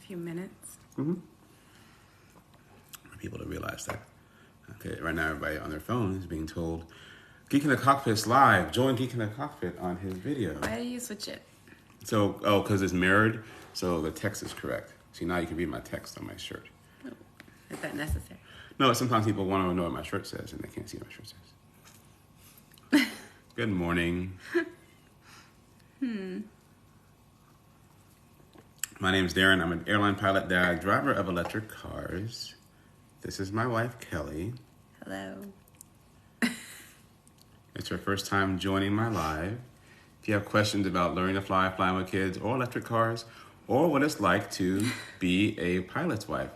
few minutes. Mm-hmm. For people to realize that. Okay, right now everybody on their phone is being told, Geek in the Cockpit's live. Join Geek in the Cockpit on his video. Why do you switch it? So, because it's mirrored, so the text is correct. See, now you can read my text on my shirt. Oh, is that necessary? No, sometimes people want to know what my shirt says, and they can't see what my shirt says. Good morning. My name is Darren. I'm an airline pilot, dad, driver of electric cars. This is my wife, Kelly. Hello. It's her first time joining my live. If you have questions about learning to fly, flying with kids, or electric cars, or what it's like to be a pilot's wife.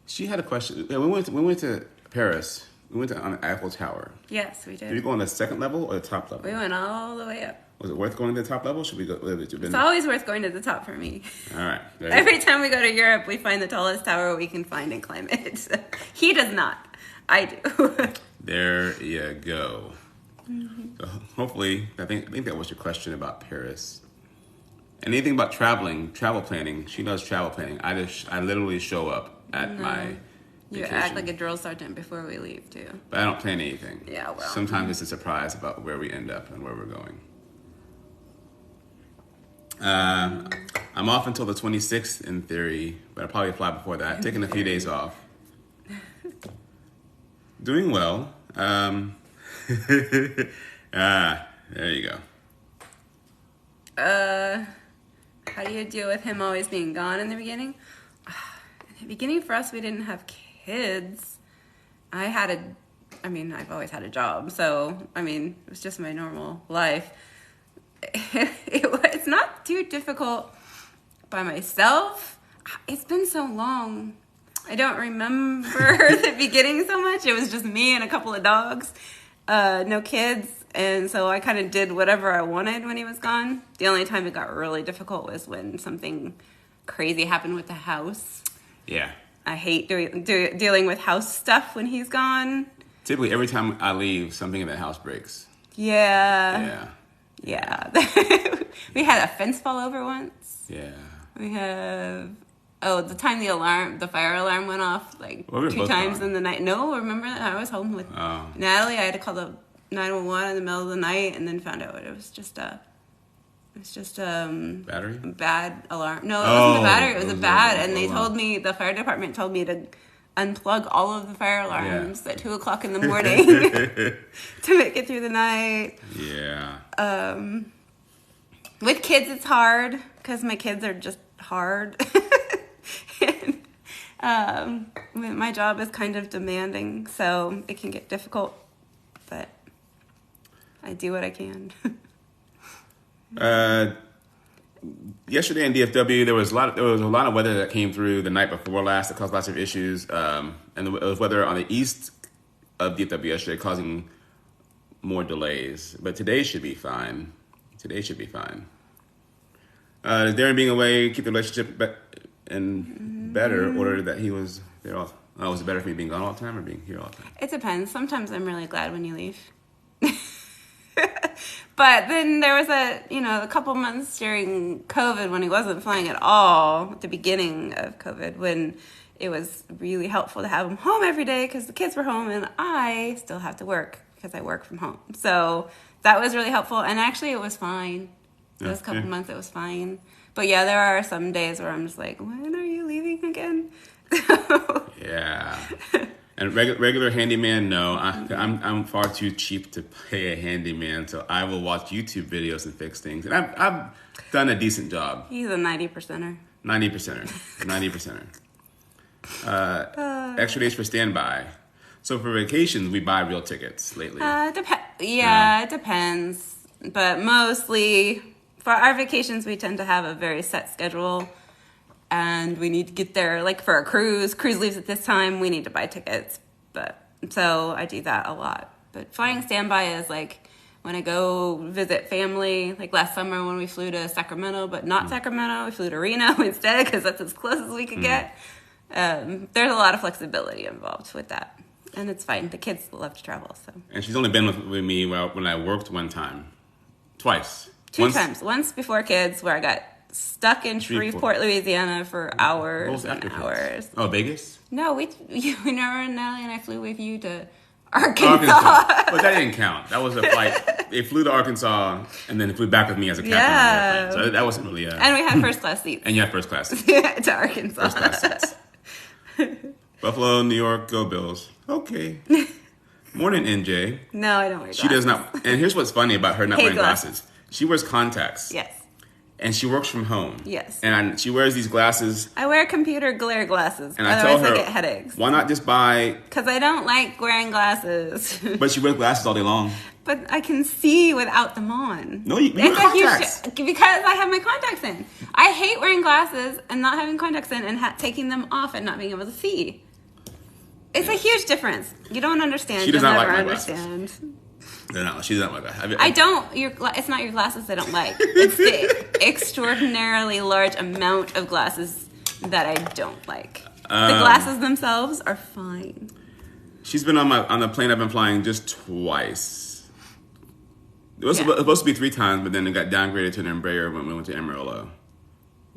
She had a question. We went to Paris. We went on the Eiffel Tower. Yes, we did. Did we go on the second level or the top level? We went all the way up. Was it worth going to the top level? Should we go? It's always worth going to the top for me. All right. Every time we go to Europe, we find the tallest tower we can find and climb it. So, he does not. I do. There you go. Mm-hmm. So hopefully, I think that was your question about Paris. Anything about travel planning. She does travel planning. I literally show up at my You vacation. act like a drill sergeant before we leave, too. But I don't plan anything. Yeah, well. Sometimes it's a surprise about where we end up and where we're going. I'm off until the 26th in theory, but I'll probably fly before that. Taking a few days off. Doing well. There you go. How do you deal with him always being gone in the beginning? In the beginning, for us, we didn't have kids. I've always had a job, so, it was just my normal life. It's not too difficult by myself. It's been so long. I don't remember the beginning so much. It was just me and a couple of dogs, no kids. And so I kind of did whatever I wanted when he was gone. The only time it got really difficult was when something crazy happened with the house. Yeah. I hate dealing with house stuff when he's gone. Typically, every time I leave, something in the house breaks. Yeah. We had a fence fall over once. Yeah. We have... Oh, the time the fire alarm went off, Well, 2 times in the night. No, remember that? I was home with Natalie. I had to call the 911 in the middle of the night and then found out it was just battery? Bad alarm. No, it wasn't a battery. It was a bad. And they told me, the fire department told me to unplug all of the fire alarms at 2 o'clock in the morning to make it through the night. Yeah. With kids, it's hard because my kids are just hard. And, my job is kind of demanding, so it can get difficult, but I do what I can. Yesterday in DFW, there was a lot of weather that came through the night before last that caused lots of issues, and it was weather on the east of DFW yesterday causing more delays. But today should be fine. Is Darren being away keep the relationship better, or that he was there all? Oh, was it better for me being gone all the time or being here all the time? It depends. Sometimes I'm really glad when you leave. But then there was a couple months during COVID when he wasn't flying at all, at the beginning of COVID, when it was really helpful to have him home every day because the kids were home and I still have to work because I work from home. So that was really helpful. And actually it was fine. Those couple months it was fine. But yeah, there are some days where I'm just like, when are you leaving again? Yeah. And regular handyman, no. I'm far too cheap to pay a handyman, so I will watch YouTube videos and fix things. And I've done a decent job. He's a 90%er. 90%er. Extra days for standby. So for vacations, we buy real tickets lately. It depends. But mostly, for our vacations, we tend to have a very set schedule. And we need to get there, like for a cruise leaves at this time, we need to buy tickets. So I do that a lot. But flying standby is like when I go visit family, like last summer when we flew to Sacramento, but not Sacramento, we flew to Reno instead because that's as close as we could get. There's a lot of flexibility involved with that. And it's fine. The kids love to travel. So. And she's only been with me when I worked one time. Twice. Two times. Once before kids where I got stuck in Shreveport, Louisiana for hours and hours. Oh, Vegas? No, we never, Natalie and I flew with you to Arkansas. But that didn't count. That was a flight. They flew to Arkansas and then they flew back with me as a captain. Yeah. So that wasn't really And we had first class seats. And you had first class seats. To Arkansas. First class seats. Buffalo, New York, go Bills. Okay. Morning, NJ. No, I don't wear glasses. She does not. And here's what's funny about her not wearing glasses. She wears contacts. Yes. And she works from home. Yes. And she wears these glasses. I wear computer glare glasses. And I tell her, I get headaches. Why not just buy... Because I don't like wearing glasses. But she wears glasses all day long. But I can see without them on. No, you wear contacts. Because I have my contacts in. I hate wearing glasses and not having contacts in and taking them off and not being able to see. It's a huge difference. You don't understand. She does You'll not never like my understand. No, she doesn't like that. I don't. It's not your glasses I don't like. It's the extraordinarily large amount of glasses that I don't like. The glasses themselves are fine. She's been on the plane I've been flying just twice. It was supposed to be 3 times, but then it got downgraded to an Embraer when we went to Amarillo.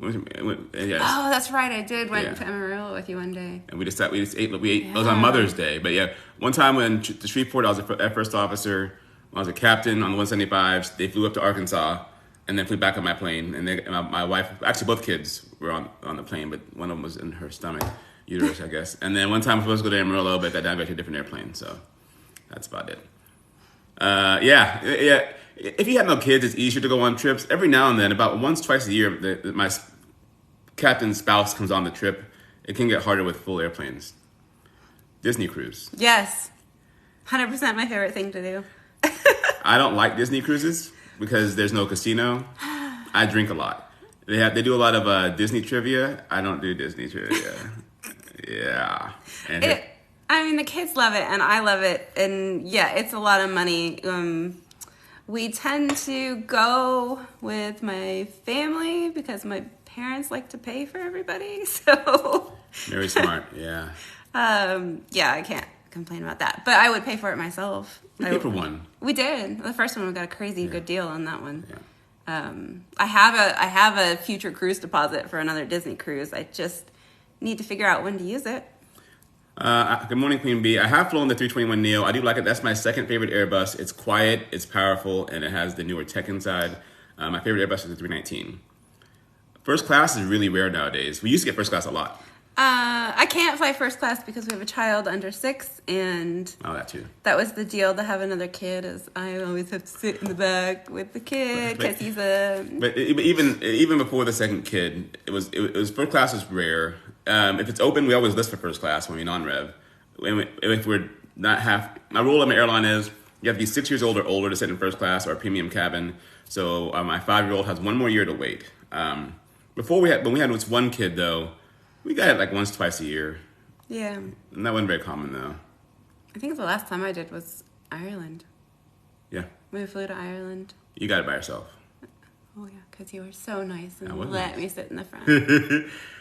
Yes. Oh, that's right. I did went to Amarillo with you one day. And we ate. It was on Mother's Day. But yeah, one time when to Shreveport, I was a first officer. I was a captain on the 175s. They flew up to Arkansas and then flew back on my plane. And my wife, actually both kids were on the plane, but one of them was in her stomach, uterus, I guess. And then one time we were supposed to go to Amarillo, but that time we got to a different airplane. So that's about it. Yeah. If you have no kids, it's easier to go on trips. Every now and then, about once, twice a year, my captain's spouse comes on the trip. It can get harder with full airplanes. Disney cruise. Yes. 100% my favorite thing to do. I don't like Disney cruises because there's no casino. I drink a lot. They do a lot of Disney trivia. I don't do Disney trivia. Yeah. And the kids love it and I love it. And yeah, it's a lot of money. We tend to go with my family because my parents like to pay for everybody. So very smart, yeah. Yeah, I can't complain about that. But I would pay for it myself. We paid for one. We did. The first one we got a crazy good deal on that one. Yeah. I have a future cruise deposit for another Disney cruise. I just need to figure out when to use it. Good morning, Queen Bee. I have flown the 321neo. I do like it. That's my second favorite Airbus. It's quiet, it's powerful, and it has the newer tech inside. My favorite Airbus is the 319. First class is really rare nowadays. We used to get first class a lot. I can't fly first class because we have a child under 6, and that too. That was the deal to have another kid. Is I always have to sit in the back with the kid because he's a. But even before the second kid, it was first class is rare. If it's open, we always list for first class when we non-rev. If we're not my rule in my airline is you have to be 6 years old or older to sit in first class or a premium cabin. So my 5-year-old has 1 more year to wait. When we had this one kid though, we got it like once, twice a year. Yeah. And that wasn't very common though. I think the last time I did was Ireland. Yeah. We flew to Ireland. You got it by yourself. Oh yeah, because you were so nice and let me sit in the front.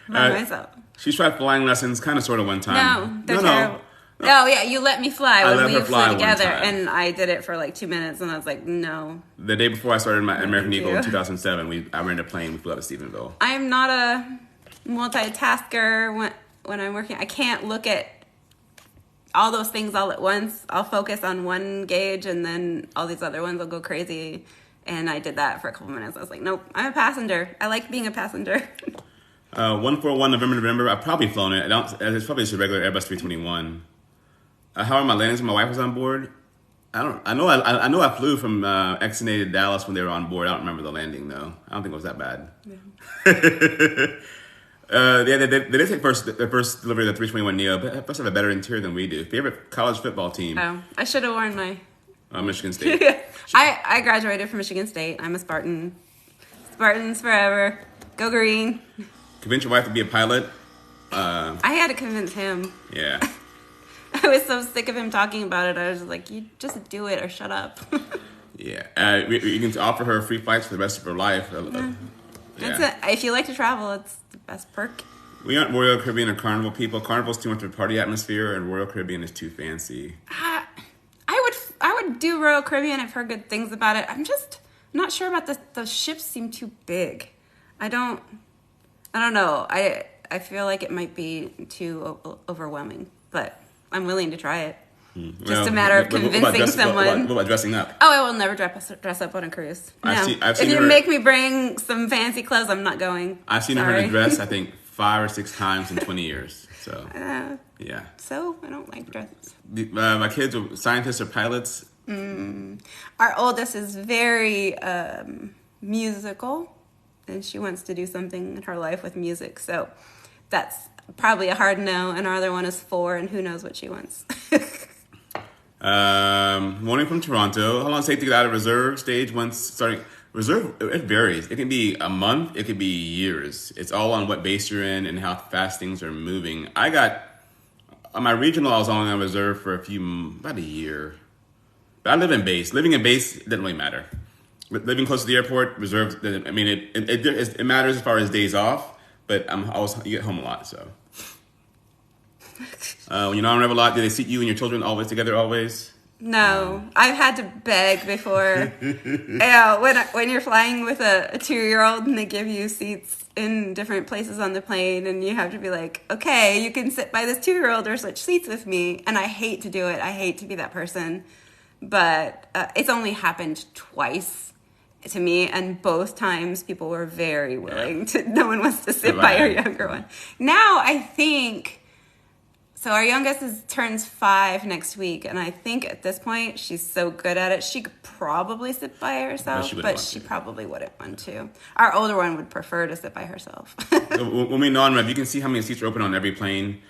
By myself. She's tried flying lessons, kind of, sort of, one time. No, they're terrible. No, yeah, you let me fly when we flew together, and I did it for like 2 minutes, and I was like, no. The day before I started my American Eagle in 2007, I rented a plane, we flew out to Stephenville. I am not a multitasker when I'm working. I can't look at all those things all at once. I'll focus on one gauge, and then all these other ones will go crazy. And I did that for a couple minutes. I was like, nope, I'm a passenger. I like being a passenger. 141 November. I've probably flown it. It's probably just a regular Airbus 321. How are my landings when my wife was on board? I know I flew from XNA to Dallas when they were on board. I don't remember the landing though. I don't think it was that bad. Yeah. They did take their first delivery of the 321neo, but they must have a better interior than we do. Favorite college football team? Oh, I should have worn my Michigan State. I graduated from Michigan State. I'm a Spartan. Spartans forever. Go green. Convince your wife to be a pilot. I had to convince him. Yeah. I was so sick of him talking about it. I was like, you just do it or shut up. Yeah. You can offer her free flights for the rest of her life. Yeah. If you like to travel, it's the best perk. We aren't Royal Caribbean or Carnival people. Carnival's too much of a party atmosphere, and Royal Caribbean is too fancy. I would do Royal Caribbean. I've heard good things about it. I'm just not sure about the ships seem too big. I don't know. I feel like it might be too overwhelming, but I'm willing to try it. Just a matter of convincing someone. What about dressing up? Oh, I will never dress up on a cruise. No. I've seen if you her, make me bring some fancy clothes, I'm not going. I've seen her in a dress, I think, 5 or 6 times in 20 years. So, yeah. So, I don't like dresses. My kids are scientists or pilots. Our oldest is very musical, and she wants to do something in her life with music. So, that's probably a hard no. And our other one is 4, and who knows what she wants. Morning from Toronto. How long does it take to get out of reserve stage once starting? Reserve, it varies. It can be a month. It could be years. It's all on what base you're in and how fast things are moving. I got, on my regional, I was only on reserve for about a year. But I live in base. Living in base doesn't really matter. Living close to the airport, reserve, I mean, it matters as far as days off, but you get home a lot, so. When you're not on rev a lot, do they seat you and your children always together always? No, I've had to beg before. Yeah, when you're flying with a 2-year-old and they give you seats in different places on the plane, and you have to be like, okay, you can sit by this 2-year-old or switch seats with me. And I hate to do it. I hate to be that person. But it's only happened twice to me, and both times people were very willing to. No one wants to sit by our younger one. Now I think. So our youngest turns 5 next week, and I think at this point she's so good at it, she could probably sit by herself, but she probably wouldn't want to. Our older one would prefer to sit by herself. When we non-rev, you can see how many seats are open on every plane,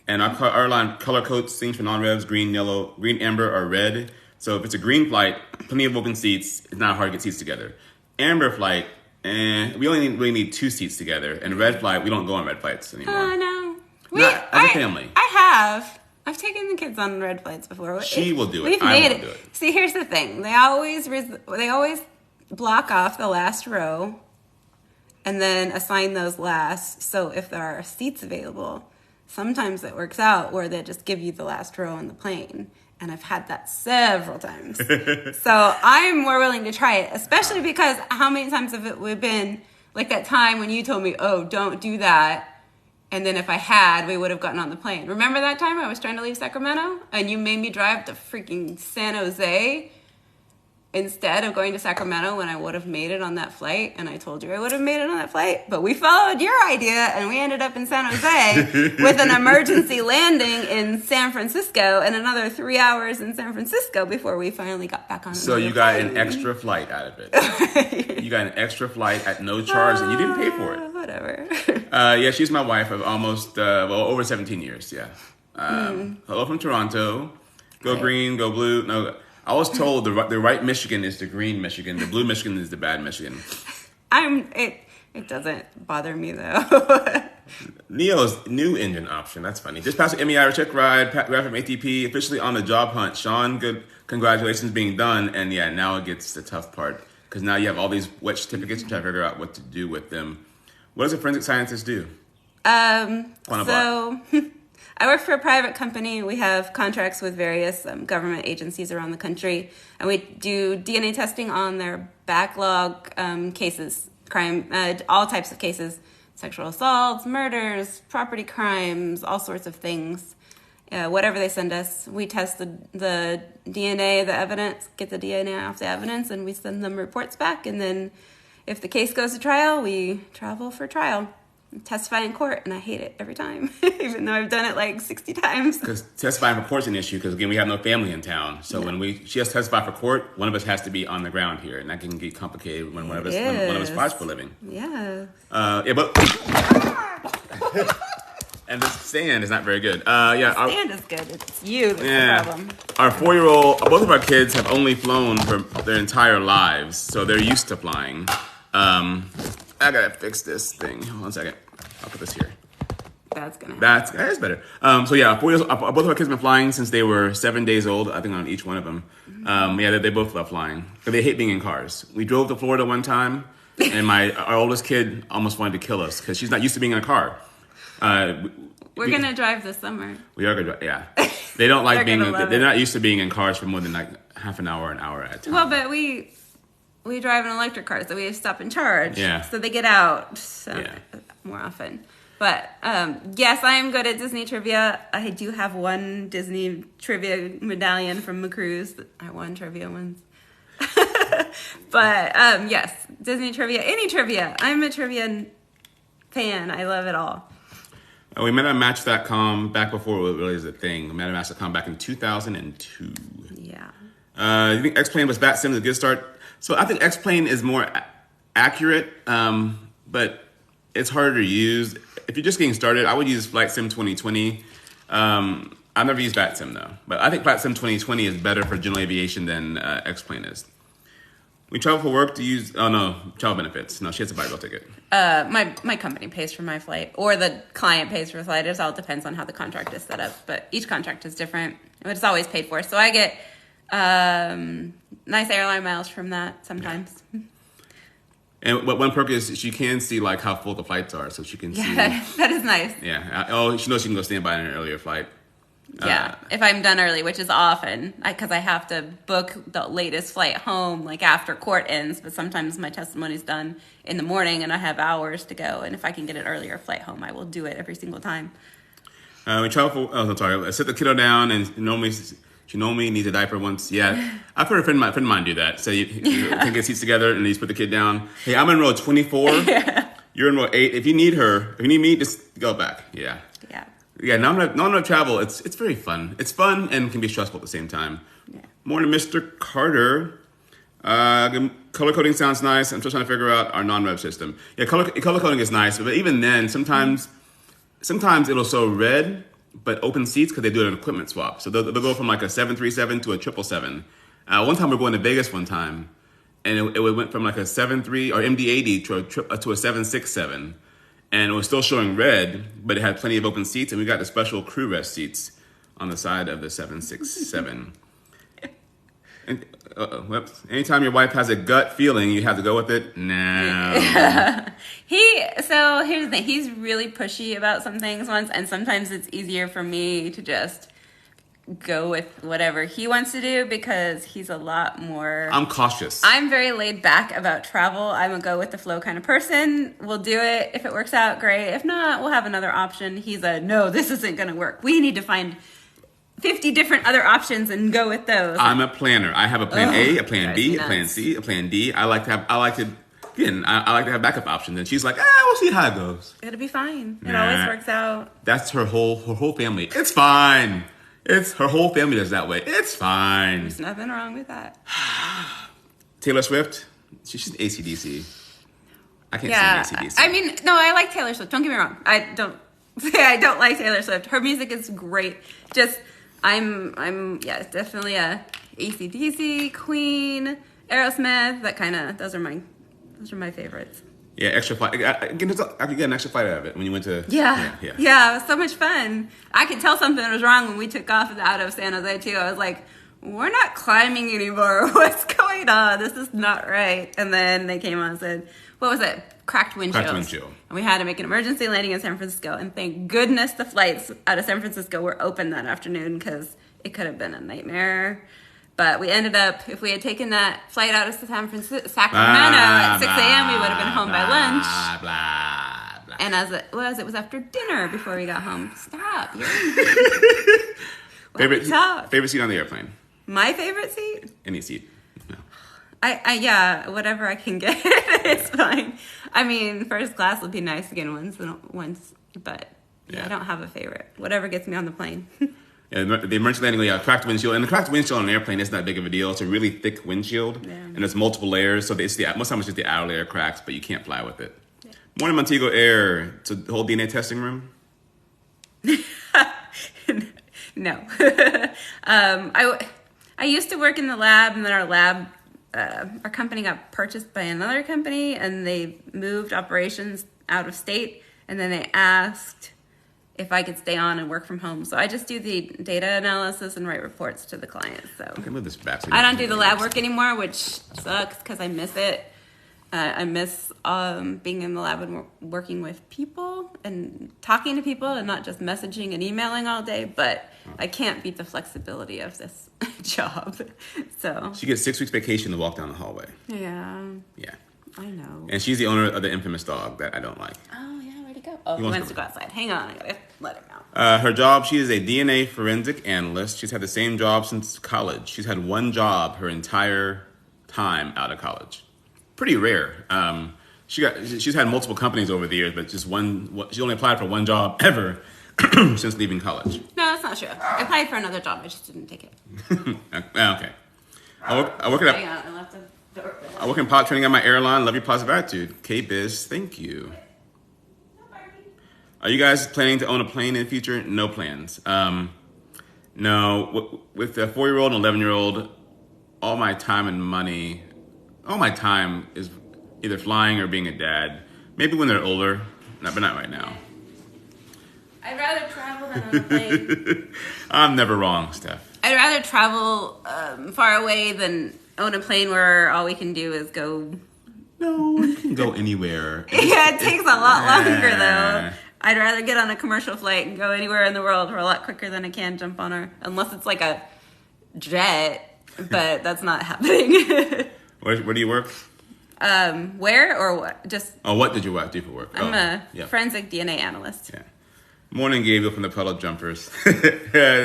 and our line color codes things for non-revs: green, yellow, green, amber, or red. So if it's a green flight, plenty of open seats. It's not hard to get seats together. Amber flight, we only really need 2 seats together, and red flight, we don't go on red flights anymore. Oh no. Not as a family. I've taken the kids on red flights before. She will do it. We've made it. Do it. See, here's the thing. They always block off the last row and then assign those last. So if there are seats available, sometimes it works out where they just give you the last row on the plane. And I've had that several times. So I'm more willing to try it, especially because how many times have it been like that time when you told me, oh, don't do that. And then if I had, we would have gotten on the plane. Remember that time I was trying to leave Sacramento? And you made me drive to freaking San Jose instead of going to Sacramento when I would have made it on that flight. And I told you I would have made it on that flight. But we followed your idea, and we ended up in San Jose with an emergency landing in San Francisco and another 3 hours in San Francisco before we finally got back on. So you got an extra flight out of it. You got an extra flight at no charge, and you didn't pay for it. Whatever. Yeah, she's my wife of almost, over 17 years, yeah. Hello from Toronto. Go green, go blue. No, I was told the right Michigan is the green Michigan. The blue Michigan is the bad Michigan. It doesn't bother me, though. Neo's new engine option. That's funny. Just passed the MEI check ride from ATP, officially on the job hunt. Sean, good congratulations being done. And yeah, now it gets the tough part, because now you have all these wet certificates and try to figure out what to do with them. What does a forensic scientist do? So I work for a private company. We have contracts with various government agencies around the country, and we do DNA testing on their backlog cases, crime, all types of cases, sexual assaults, murders, property crimes, all sorts of things. Whatever they send us, we test the DNA, the evidence, get the DNA off the evidence, and we send them reports back. And then if the case goes to trial, we travel for trial. Testify in court, and I hate it every time, even though I've done it like 60 times. Because testifying for court's an issue, because again, we have no family in town. So when she has to testify for court, one of us has to be on the ground here, and that can get complicated when one of us fights for a living. Yeah. And the stand is not very good. The stand is good. It's you that's the problem. Our 4-year-old, both of our kids have only flown for their entire lives, so they're used to flying. I gotta fix this thing. Hold on a second. I'll put this here. That's better. So yeah, 4 years. Both of our kids have been flying since they were 7 days old. I think on each one of them. They both love flying, but they hate being in cars. We drove to Florida one time, and our oldest kid almost wanted to kill us because she's not used to being in a car. We're gonna drive this summer. We are gonna drive. Yeah, they don't like being. They're not used to being in cars for more than like half an hour at a time. Well, but we we drive an electric car, so we stop and charge. Yeah. So they get out more often. But yes, I am good at Disney trivia. I do have one Disney trivia medallion from a cruise that I won trivia once. But yes, Disney trivia, any trivia. I'm a trivia fan. I love it all. We met on Match.com back before it really was a thing. We met on Match.com back in 2002. Yeah. You think X-Plane was Bat Sim a good start? So I think X-Plane is more accurate, but it's harder to use. If you're just getting started, I would use Flight Sim 2020. I've never used Bat Sim though, but I think Flight Sim 2020 is better for general aviation than X-Plane is. We travel for work to use, travel benefits. No, she has to buy a real ticket. My company pays for my flight, or the client pays for the flight. It all depends on how the contract is set up, but each contract is different. But it's always paid for. So I get nice airline miles from that sometimes. Yeah. And one perk is she can see like how full the flights are, so she can see. Yeah, that is nice. Yeah. She knows she can go stand by in an earlier flight. Yeah, if I'm done early, which is often, because I have to book the latest flight home, like after court ends, but sometimes my testimony's done in the morning and I have hours to go, and if I can get an earlier flight home, I will do it every single time. We travel for, I sit the kiddo down, and she normally needs a diaper once. Yeah, I've heard a friend of mine do that. So you can get seats together, and you put the kid down. Hey, I'm in row 24. Yeah. You're in row 8. If you need me, just go back. Yeah. Yeah, non-road travel, it's very fun. It's fun and can be stressful at the same time. Yeah. Morning, Mr. Carter. Color coding sounds nice. I'm still trying to figure out our non-rev system. Yeah, color coding is nice, but even then, sometimes it'll show red, but open seats because they do an equipment swap. So they'll go from like a 737 to a 777. One time we were going to Vegas one time, and it went from like a 73 or MD-80 to a 767. And it was still showing red, but it had plenty of open seats, and we got the special crew rest seats on the side of the 767. And, anytime your wife has a gut feeling, you have to go with it. No. So here's the thing. He's really pushy about some things once, and sometimes it's easier for me to just go with whatever he wants to do because he's a lot more... I'm cautious. I'm very laid back about travel. I'm a go with the flow kind of person. We'll do it. If it works out, great. If not, we'll have another option. He's no, this isn't going to work. We need to find 50 different other options and go with those. I'm a planner. I have a plan A, a plan B, a plan C, a plan D. I like to have backup options. And she's like, we'll see how it goes. It'll be fine. It always works out. That's her whole family. It's fine. It's her whole family is that way. It's fine. There's nothing wrong with that. Taylor Swift, she's AC/DC. I can't sing AC/DC. I mean, no, I like Taylor Swift. Don't get me wrong. I don't like Taylor Swift. Her music is great. Just I'm definitely a AC/DC, Queen, Aerosmith. Those are my favorites. Yeah, extra flight. I could get an extra flight out of it when you went to... Yeah, it was so much fun. I could tell something was wrong when we took off out of San Jose, too. I was like, we're not climbing anymore. What's going on? This is not right. And then they came on and said, what was it? Cracked windshield. And we had to make an emergency landing in San Francisco. And thank goodness the flights out of San Francisco were open that afternoon because it could have been a nightmare. But we ended up, if we had taken that flight out of Sacramento at 6 a.m., we would have been home by lunch. And as it was after dinner before we got home. Stop. Favorite seat on the airplane? My favorite seat? Any seat. No. Whatever I can get. It's fine. I mean, first class would be nice again once, but I don't have a favorite. Whatever gets me on the plane. Yeah, the emergency landing, cracked windshield. And the cracked windshield on an airplane isn't that big of a deal. It's a really thick windshield. Yeah. And there's multiple layers. So most times it's just the outer layer cracks, but you can't fly with it. Yeah. Morning, Montego Air. It's a whole DNA testing room? No. I used to work in the lab, and then our company got purchased by another company, and they moved operations out of state, and then they asked if I could stay on and work from home. So I just do the data analysis and write reports to the client. So okay, move this back. I don't do the lab work anymore, which sucks because I miss it. I miss being in the lab and working with people and talking to people and not just messaging and emailing all day. But I can't beat the flexibility of this job. So She gets 6 weeks vacation to walk down the hallway. yeah, Yeah. I know. And she's the owner of the infamous dog that I don't like. Oh yeah, where'd he go? Oh, he wants to go outside. Hang on, I gotta let him out. Her job, she is a DNA Forensic Analyst. She's had the same job since college. She's had one job her entire time out of college. Pretty rare. She's had multiple companies over the years, but just one. She only applied for one job ever since leaving college. No, that's not true. I applied for another job. I just didn't take it. Okay. I work Hang on, I left the door open. I work in pilot training at my airline. Love your positive attitude. K-Biz, thank you. Are you guys planning to own a plane in the future? No plans. No. With a 4-year-old and 11-year-old, all my time is either flying or being a dad. Maybe when they're older, but not right now. I'd rather travel than on a plane. I'm never wrong, Steph. I'd rather travel far away than own a plane where all we can do is go. No, you can go anywhere. Yeah, it takes a lot longer though. I'd rather get on a commercial flight and go anywhere in the world for a lot quicker than I can jump on unless it's like a jet, but that's not happening. Where do you work? Where or what? Just. Oh, what did you do for work? I'm a forensic DNA analyst. Yeah. Morning, Gabriel from the Puddle Jumpers.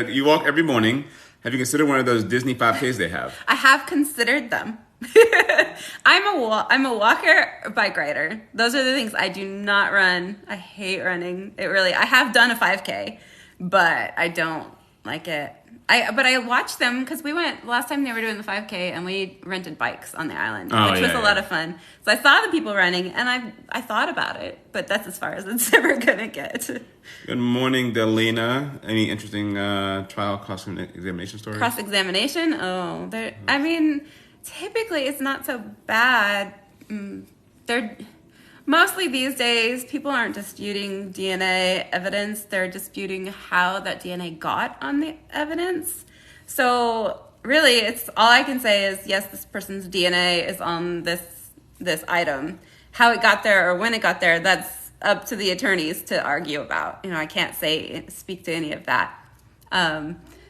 You walk every morning. Have you considered one of those Disney 5Ks they have? I have considered them. I'm a walker, bike rider. Those are the things I do not run. I hate running. I have done a 5K, but I don't like it. But I watched them because we went last time they were doing the 5K and we rented bikes on the island, which was a lot of fun. So I saw the people running and I thought about it, but that's as far as it's ever gonna get. Good morning, Delina. Any interesting trial cross-examination stories? Cross-examination? Oh, I mean, typically it's not so bad. Mostly these days, people aren't disputing DNA evidence. They're disputing how that DNA got on the evidence. So really, it's all I can say is, yes, this person's DNA is on this item. How it got there or when it got there, that's up to the attorneys to argue about. I can't speak to any of that.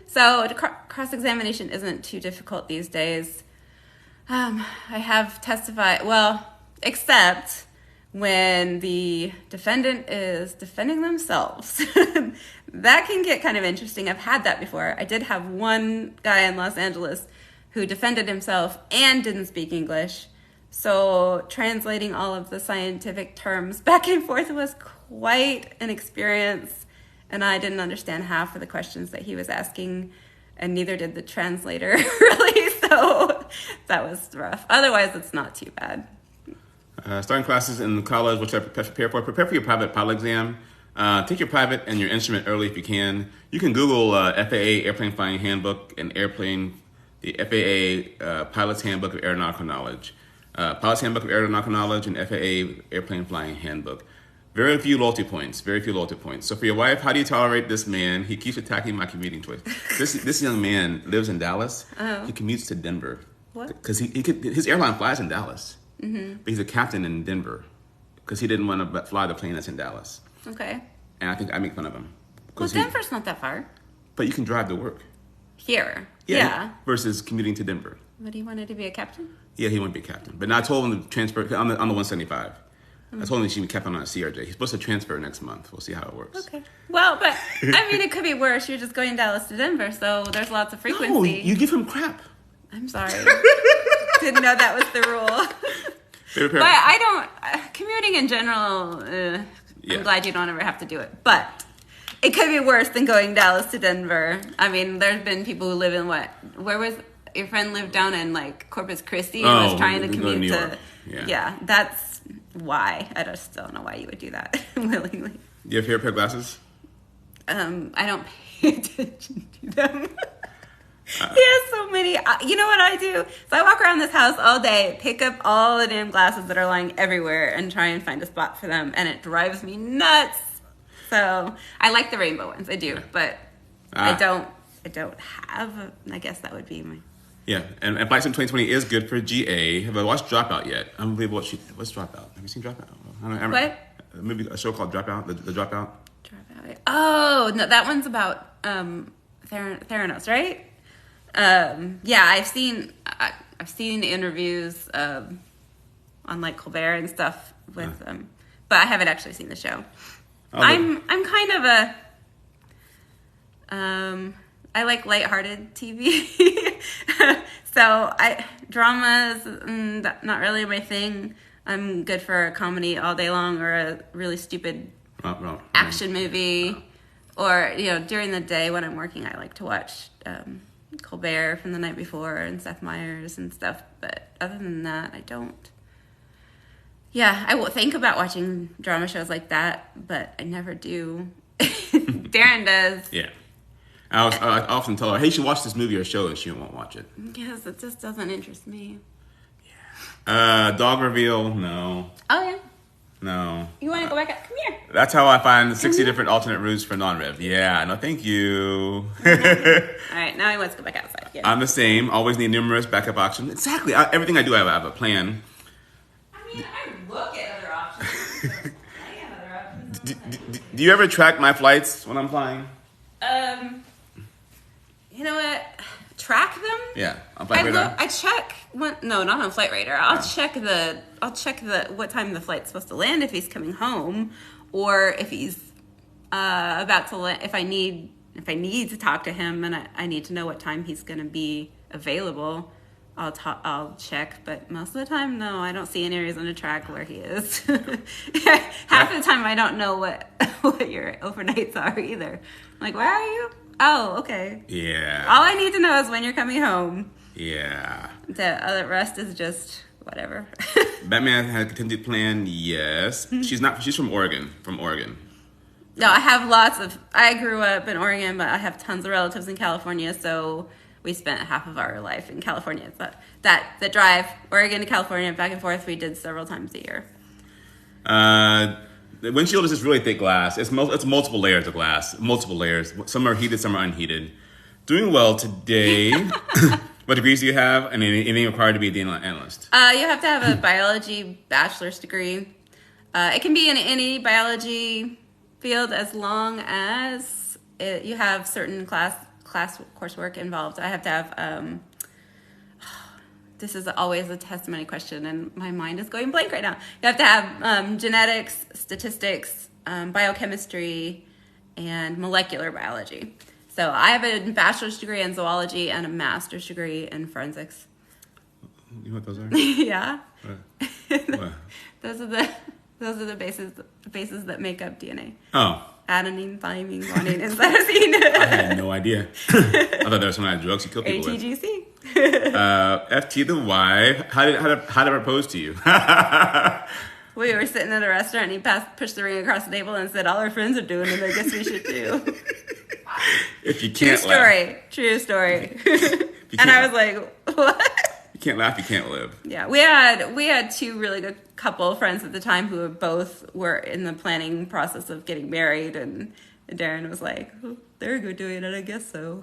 So cross-examination isn't too difficult these days. I have testified, except when the defendant is defending themselves. That can get kind of interesting. I've had that before. I did have one guy in Los Angeles who defended himself and didn't speak English. So translating all of the scientific terms back and forth was quite an experience. And I didn't understand half of the questions that he was asking, and neither did the translator, really. So that was rough. Otherwise, it's not too bad. Starting classes in college, which I prepare for. Prepare for your private pilot exam. Take your private and your instrument early if you can. You can Google FAA Airplane Flying Handbook and the FAA Pilot's Handbook of Aeronautical Knowledge. Pilot's Handbook of Aeronautical Knowledge and FAA Airplane Flying Handbook. Very few loyalty points. So for your wife, how do you tolerate this man? He keeps attacking my commuting choice. This young man lives in Dallas. Oh. He commutes to Denver. What? Because his airline flies in Dallas. Mm-hmm. But he's a captain in Denver because he didn't want to fly the plane that's in Dallas. Okay. And I think I make fun of him. Well, Denver's not that far. But you can drive to work. Here. Yeah. Versus commuting to Denver. But he wanted to be a captain? Yeah, he wanted to be a captain. But I told him to transfer on the 175. I told him he should be captain on a CRJ. He's supposed to transfer next month. We'll see how it works. Okay. Well, but I mean, it could be worse. You're just going Dallas to Denver, so there's lots of frequency. No, you give him crap. I'm sorry. Didn't know that was the rule. But I don't, commuting in general, I'm glad you don't ever have to do it. But it could be worse than going Dallas to Denver. I mean, there's been people who live in where was, your friend lived down in like Corpus Christi and was trying to commute to, yeah, that's why. I just don't know why you would do that willingly. Do you have a pair of glasses? I don't pay attention to them. He has so many. You know what I do? So I walk around this house all day, pick up all the damn glasses that are lying everywhere and try and find a spot for them, and it drives me nuts. So I like the rainbow ones. I do, but I don't have. I guess that would be my. Yeah, and Flight Sim 2020 is good for GA. Have I watched Dropout yet? Unbelievable. What's Dropout? Have you seen Dropout? What? A show called Dropout. The Dropout. Dropout. Oh no, that one's about Theranos, right? Yeah, I've seen interviews on like Colbert and stuff with them, but I haven't actually seen the show. I'm kind of a I like lighthearted TV, so dramas not really my thing. I'm good for a comedy all day long or a really stupid action movie, or during the day when I'm working, I like to watch Colbert from the night before and Seth Meyers and stuff. But other than that, I don't. Yeah, I will think about watching drama shows like that, but I never do. Darren does. Yeah. I often tell her, hey, you should watch this movie or show, and she won't watch it. Yes, it just doesn't interest me. Yeah. Dog reveal, no. Oh, yeah. No. You want to go back up? Come here. That's how I find 60 different alternate routes for non-rev. Yeah, no, thank you. All right, now he wants to go back outside. Yeah. I'm the same. Always need numerous backup options. Exactly. Everything I do, I have a plan. I mean, I look at other options. I have other options. Do you ever track my flights when I'm flying? You know what? Track them? Yeah, on Flight Radar. I check no, not on Flight Radar. I'll check the what time the flight's supposed to land if he's coming home, or if he's about to land. If I need to talk to him and I need to know what time he's going to be available, I'll check. But most of the time, no, I don't see any reason to track where he is. Half the time, I don't know what your overnights are either. I'm like, where are you? Oh, okay. Yeah. All I need to know is when you're coming home. Yeah. The rest is just whatever. Batman had a contingency plan. Yes. She's from Oregon. No, I have I grew up in Oregon, but I have tons of relatives in California, so we spent half of our life in California. But that drive, Oregon to California, back and forth, we did several times a year. The windshield is just really thick glass. It's multiple layers of glass. Multiple layers. Some are heated, some are unheated. Doing well today. What degrees do you have? And anything required to be a DNA analyst? You have to have a biology bachelor's degree. It can be in any biology field as long as you have certain class coursework involved. I have to have... this is always a testimony question, and my mind is going blank right now. You have to have genetics, statistics, biochemistry, and molecular biology. So I have a bachelor's degree in zoology and a master's degree in forensics. You know what those are? Yeah. What? Those are the bases that make up DNA. Oh. Adenine, thymine, guanine, and cytosine. I had no idea. I thought there was some kind of drugs you kill people with. ATGC. FT the Y. How did I propose to you? We were sitting at a restaurant and he pushed the ring across the table and said, all our friends are doing it, I guess we should too. If you can't True story. And I was like, what? You can't laugh, you can't live. Yeah, we had two really good couple of friends at the time who both were in the planning process of getting married, and Darren was like, oh, they're good doing it, I guess so.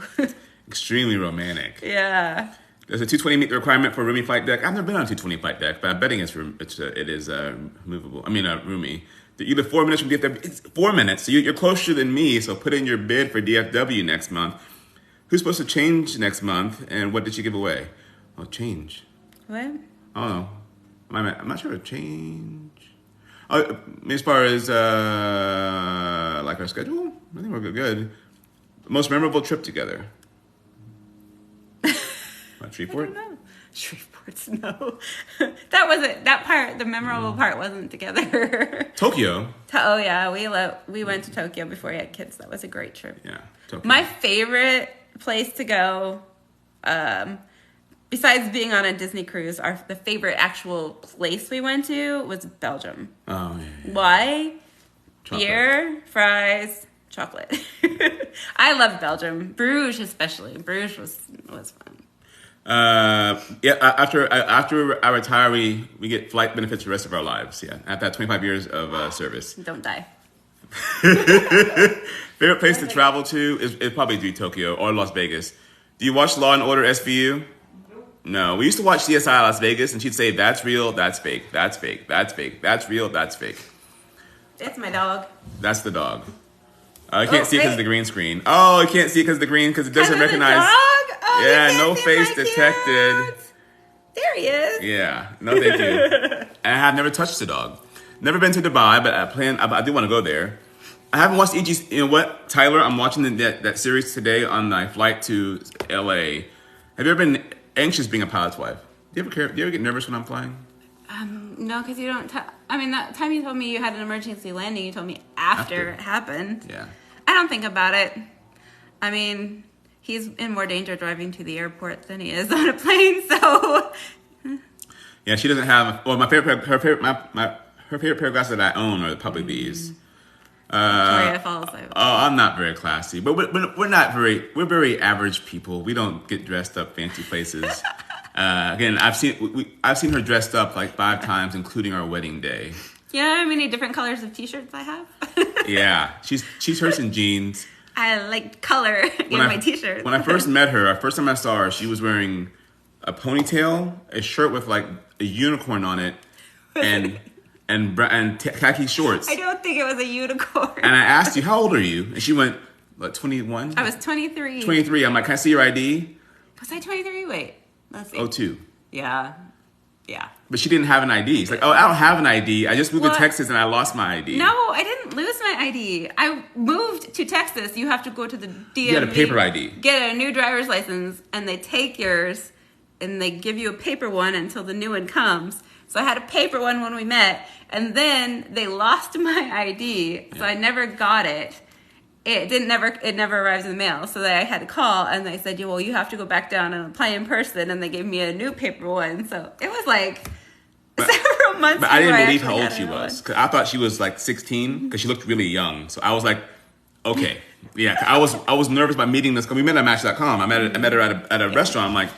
Extremely romantic. Yeah. Does a 220 meet the requirement for a roomy flight deck? I've never been on a 220 flight deck, but I'm betting it is movable. I mean, roomy. You're 4 minutes from DFW. It's 4 minutes, so you're closer than me, so put in your bid for DFW next month. Who's supposed to change next month, and what did she give away? Oh, change. What? I don't know. I'm not sure what change. Oh, as far as like our schedule, I think we're good. Most memorable trip together. Shreveport? I don't know. Shreveport's no. That part, the memorable part wasn't together. Tokyo. Oh yeah, we went to Tokyo before we had kids. That was a great trip. Yeah, Tokyo. My favorite place to go, besides being on a Disney cruise, the favorite actual place we went to was Belgium. Oh yeah. Why? Chocolate. Beer, fries, chocolate. I love Belgium. Bruges especially. Bruges was fun. After I retire, we get flight benefits for the rest of our lives. Yeah, after that 25 years of service. Don't die. Favorite place to travel to is probably Tokyo or Las Vegas. Do you watch Law and Order SVU? Nope. No, we used to watch CSI Las Vegas, and she'd say, "That's real, that's fake, that's fake, that's fake, that's real, that's fake." It's my dog. That's the dog. You can't see it because of the green screen. Oh, you can't see it because of the green because it doesn't recognize. Dog? Oh, yeah, no face detected. There he is. Yeah, no, thank you. And I have never touched the dog. Never been to Dubai, but I do want to go there. I haven't watched EG. You know what, Tyler? I'm watching that series today on my flight to LA. Have you ever been anxious being a pilot's wife? Do you ever get nervous when I'm flying? No, because you don't. I mean, that time you told me you had an emergency landing, you told me after it happened. Yeah. I don't think about it. I mean, he's in more danger driving to the airport than he is on a plane. So. Yeah, she doesn't have. Well, her favorite pair of glasses that I own are the puppy bees. Sorry, I fall asleep. Oh, I'm not very classy, but we're not very. We're very average people. We don't get dressed up fancy places. Again, I've seen her dressed up like 5 times, including our wedding day. You know how many different colors of T-shirts I have? Yeah, she's shirts and jeans. I like color in my T-shirts. When I first met her, first time I saw her, she was wearing a ponytail, a shirt with like a unicorn on it, and khaki shorts. I don't think it was a unicorn. And I asked you, how old are you? And she went, what, 21? I was 23. 23. I'm like, can I see your ID? Was I 23? Wait, let's see. 02. Yeah. But she didn't have an ID. It's like, oh, I don't have an ID. I just moved to Texas and I lost my ID. No, I didn't lose my ID. I moved to Texas. You have to go to the DMV. You had a paper ID. Get a new driver's license, and they take yours, and they give you a paper one until the new one comes. So I had a paper one when we met, and then they lost my ID, so I never got it. It never arrived in the mail. So I had to call, and they said, well, you have to go back down and apply in person, and they gave me a new paper one. So it was like several months. But I didn't believe how old she was, because I thought she was like 16, because she looked really young. So I was like, okay, yeah. I was nervous about meeting this. Cause we met at Match.com. I met her at a restaurant. I'm like,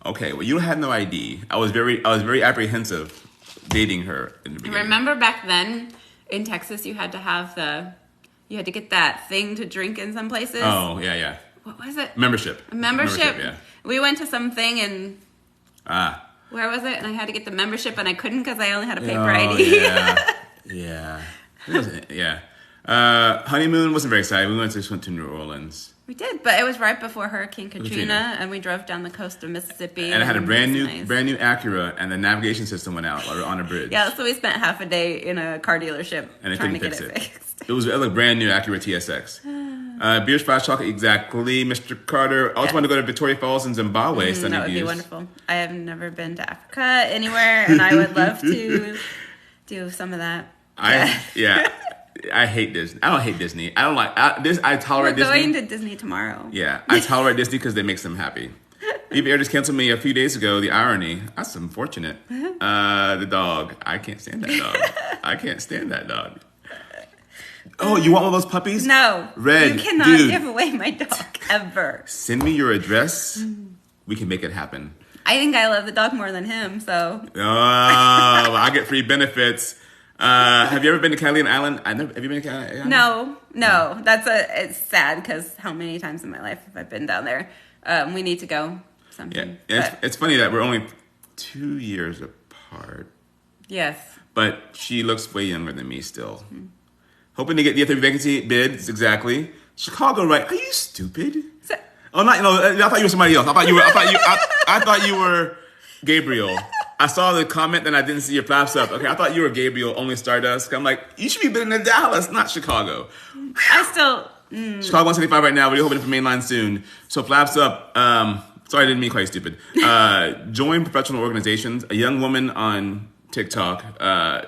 okay, well, you had no ID. I was very apprehensive dating her in the beginning. Remember back then in Texas, you had to get that thing to drink in some places. Oh, yeah. What was it? Membership. Yeah. We went to something and where was it? And I had to get the membership and I couldn't because I only had a paper ID. Yeah. Honeymoon wasn't very exciting. We just went to New Orleans. We did, but it was right before Hurricane Katrina, and we drove down the coast of Mississippi. And I had a brand new Acura, and the navigation system went out on a bridge. Yeah, so we spent half a day in a car dealership and trying to get it fixed. It was a brand new Acura TSX. Beer, Spice, Chocolate, exactly. Mr. Carter, I also want to go to Victoria Falls in Zimbabwe. That would be wonderful. I have never been to Africa anywhere, and I would love to do some of that. I hate Disney. I don't hate Disney. I don't like this. I tolerate Disney. We're going to Disney tomorrow. Yeah, I tolerate Disney because they make them happy. BB just canceled me a few days ago. The irony. That's unfortunate. The dog. I can't stand that dog. Oh, you want one of those puppies? No. Red. You cannot give away my dog ever. Send me your address. We can make it happen. I think I love the dog more than him, so. Oh, I get free benefits. Have you ever been to Catalina Island? Have you been to Catalina Island? No. It's sad because how many times in my life have I been down there? We need to go sometime. Yeah, it's funny that we're only 2 years apart. Yes. But she looks way younger than me still. Hoping to get the other vacancy bids, exactly. Chicago, right? Are you stupid? I thought you were somebody else. I thought you were Gabriel. I saw the comment, then I didn't see your flaps up. Okay, I thought you were Gabriel, only Stardust. I'm like, you should be living in Dallas, not Chicago. Chicago 175 right now, but you're hoping for mainline soon. So flaps up. Sorry, I didn't mean quite stupid. Join professional organizations. A young woman on TikTok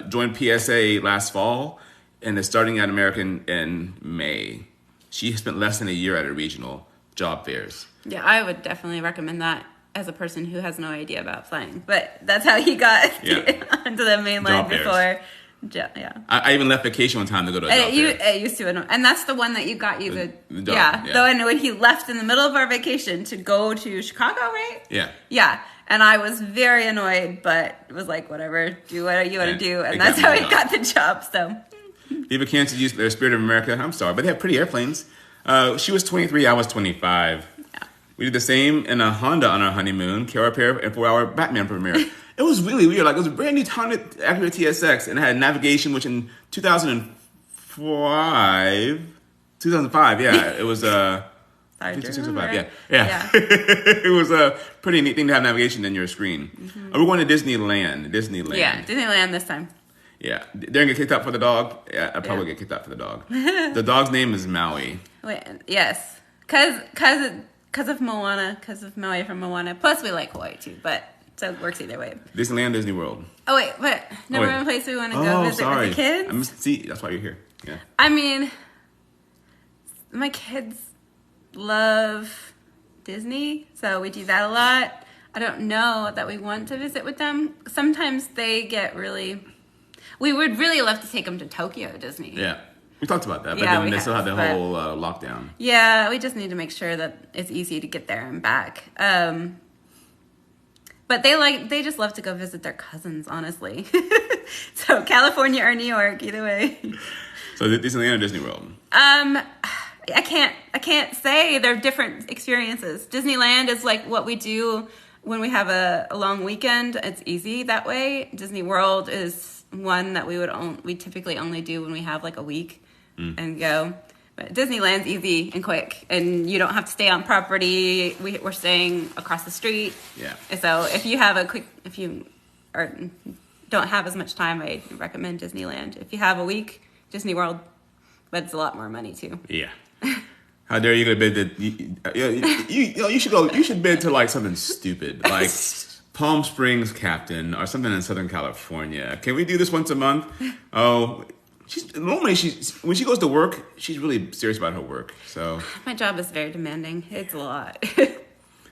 joined PSA last fall and is starting at American in May. She spent less than a year at a regional job fairs. Yeah, I would definitely recommend that as a person who has no idea about flying. But that's how he got onto the main line before. Yeah. I even left vacation one time to go to a job fair. It used to annoy. And that's the one that you got you the dog. Yeah. Though, and when he left in the middle of our vacation to go to Chicago, right? Yeah. Yeah. And I was very annoyed, but it was like, whatever, do what you want to do. And that's how he got the job, so. People can't use their Spirit of America. I'm sorry, but they have pretty airplanes. She was 23, I was 25. Yeah. We did the same in a Honda on our honeymoon, Kara Pair and 4-hour Batman premiere. It was really weird. Like, it was a brand new Honda Acura TSX, and it had navigation, which in 2005, yeah, it was Sorry, 2005, yeah. It was a pretty neat thing to have navigation in your screen. We're going to Disneyland. Yeah, Disneyland this time. Yeah, they're gonna get kicked out for the dog. Yeah, I'd probably get kicked out for the dog. The dog's name is Maui. Wait, yes, cause of Moana, cause of Maui from Moana. Plus, we like Hawaii too, but so it works either way. Disneyland, Disney World. Oh wait, but number one place we want to go visit with the kids. See, that's why you're here. Yeah. I mean, my kids love Disney, so we do that a lot. I don't know that we want to visit with them. Sometimes they get really. We would really love to take them to Tokyo Disney. Yeah, we talked about that, but then they still have the whole lockdown. Yeah, we just need to make sure that it's easy to get there and back. But they just love to go visit their cousins, honestly. So California or New York, either way. So Disneyland or Disney World? I can't say. They're different experiences. Disneyland is like what we do when we have a long weekend. It's easy that way. Disney World is one that we typically only do when we have like a week and go. But Disneyland's easy and quick, and you don't have to stay on property. We're staying across the street. Yeah. So if you don't have as much time, I recommend Disneyland. If you have a week, Disney World, but it's a lot more money too. Yeah. How dare you go bid that? You should go. You should bid to like something stupid, like Palm Springs Captain or something in Southern California. Can we do this once a month? Oh, when she goes to work, she's really serious about her work. So my job is very demanding. It's a lot.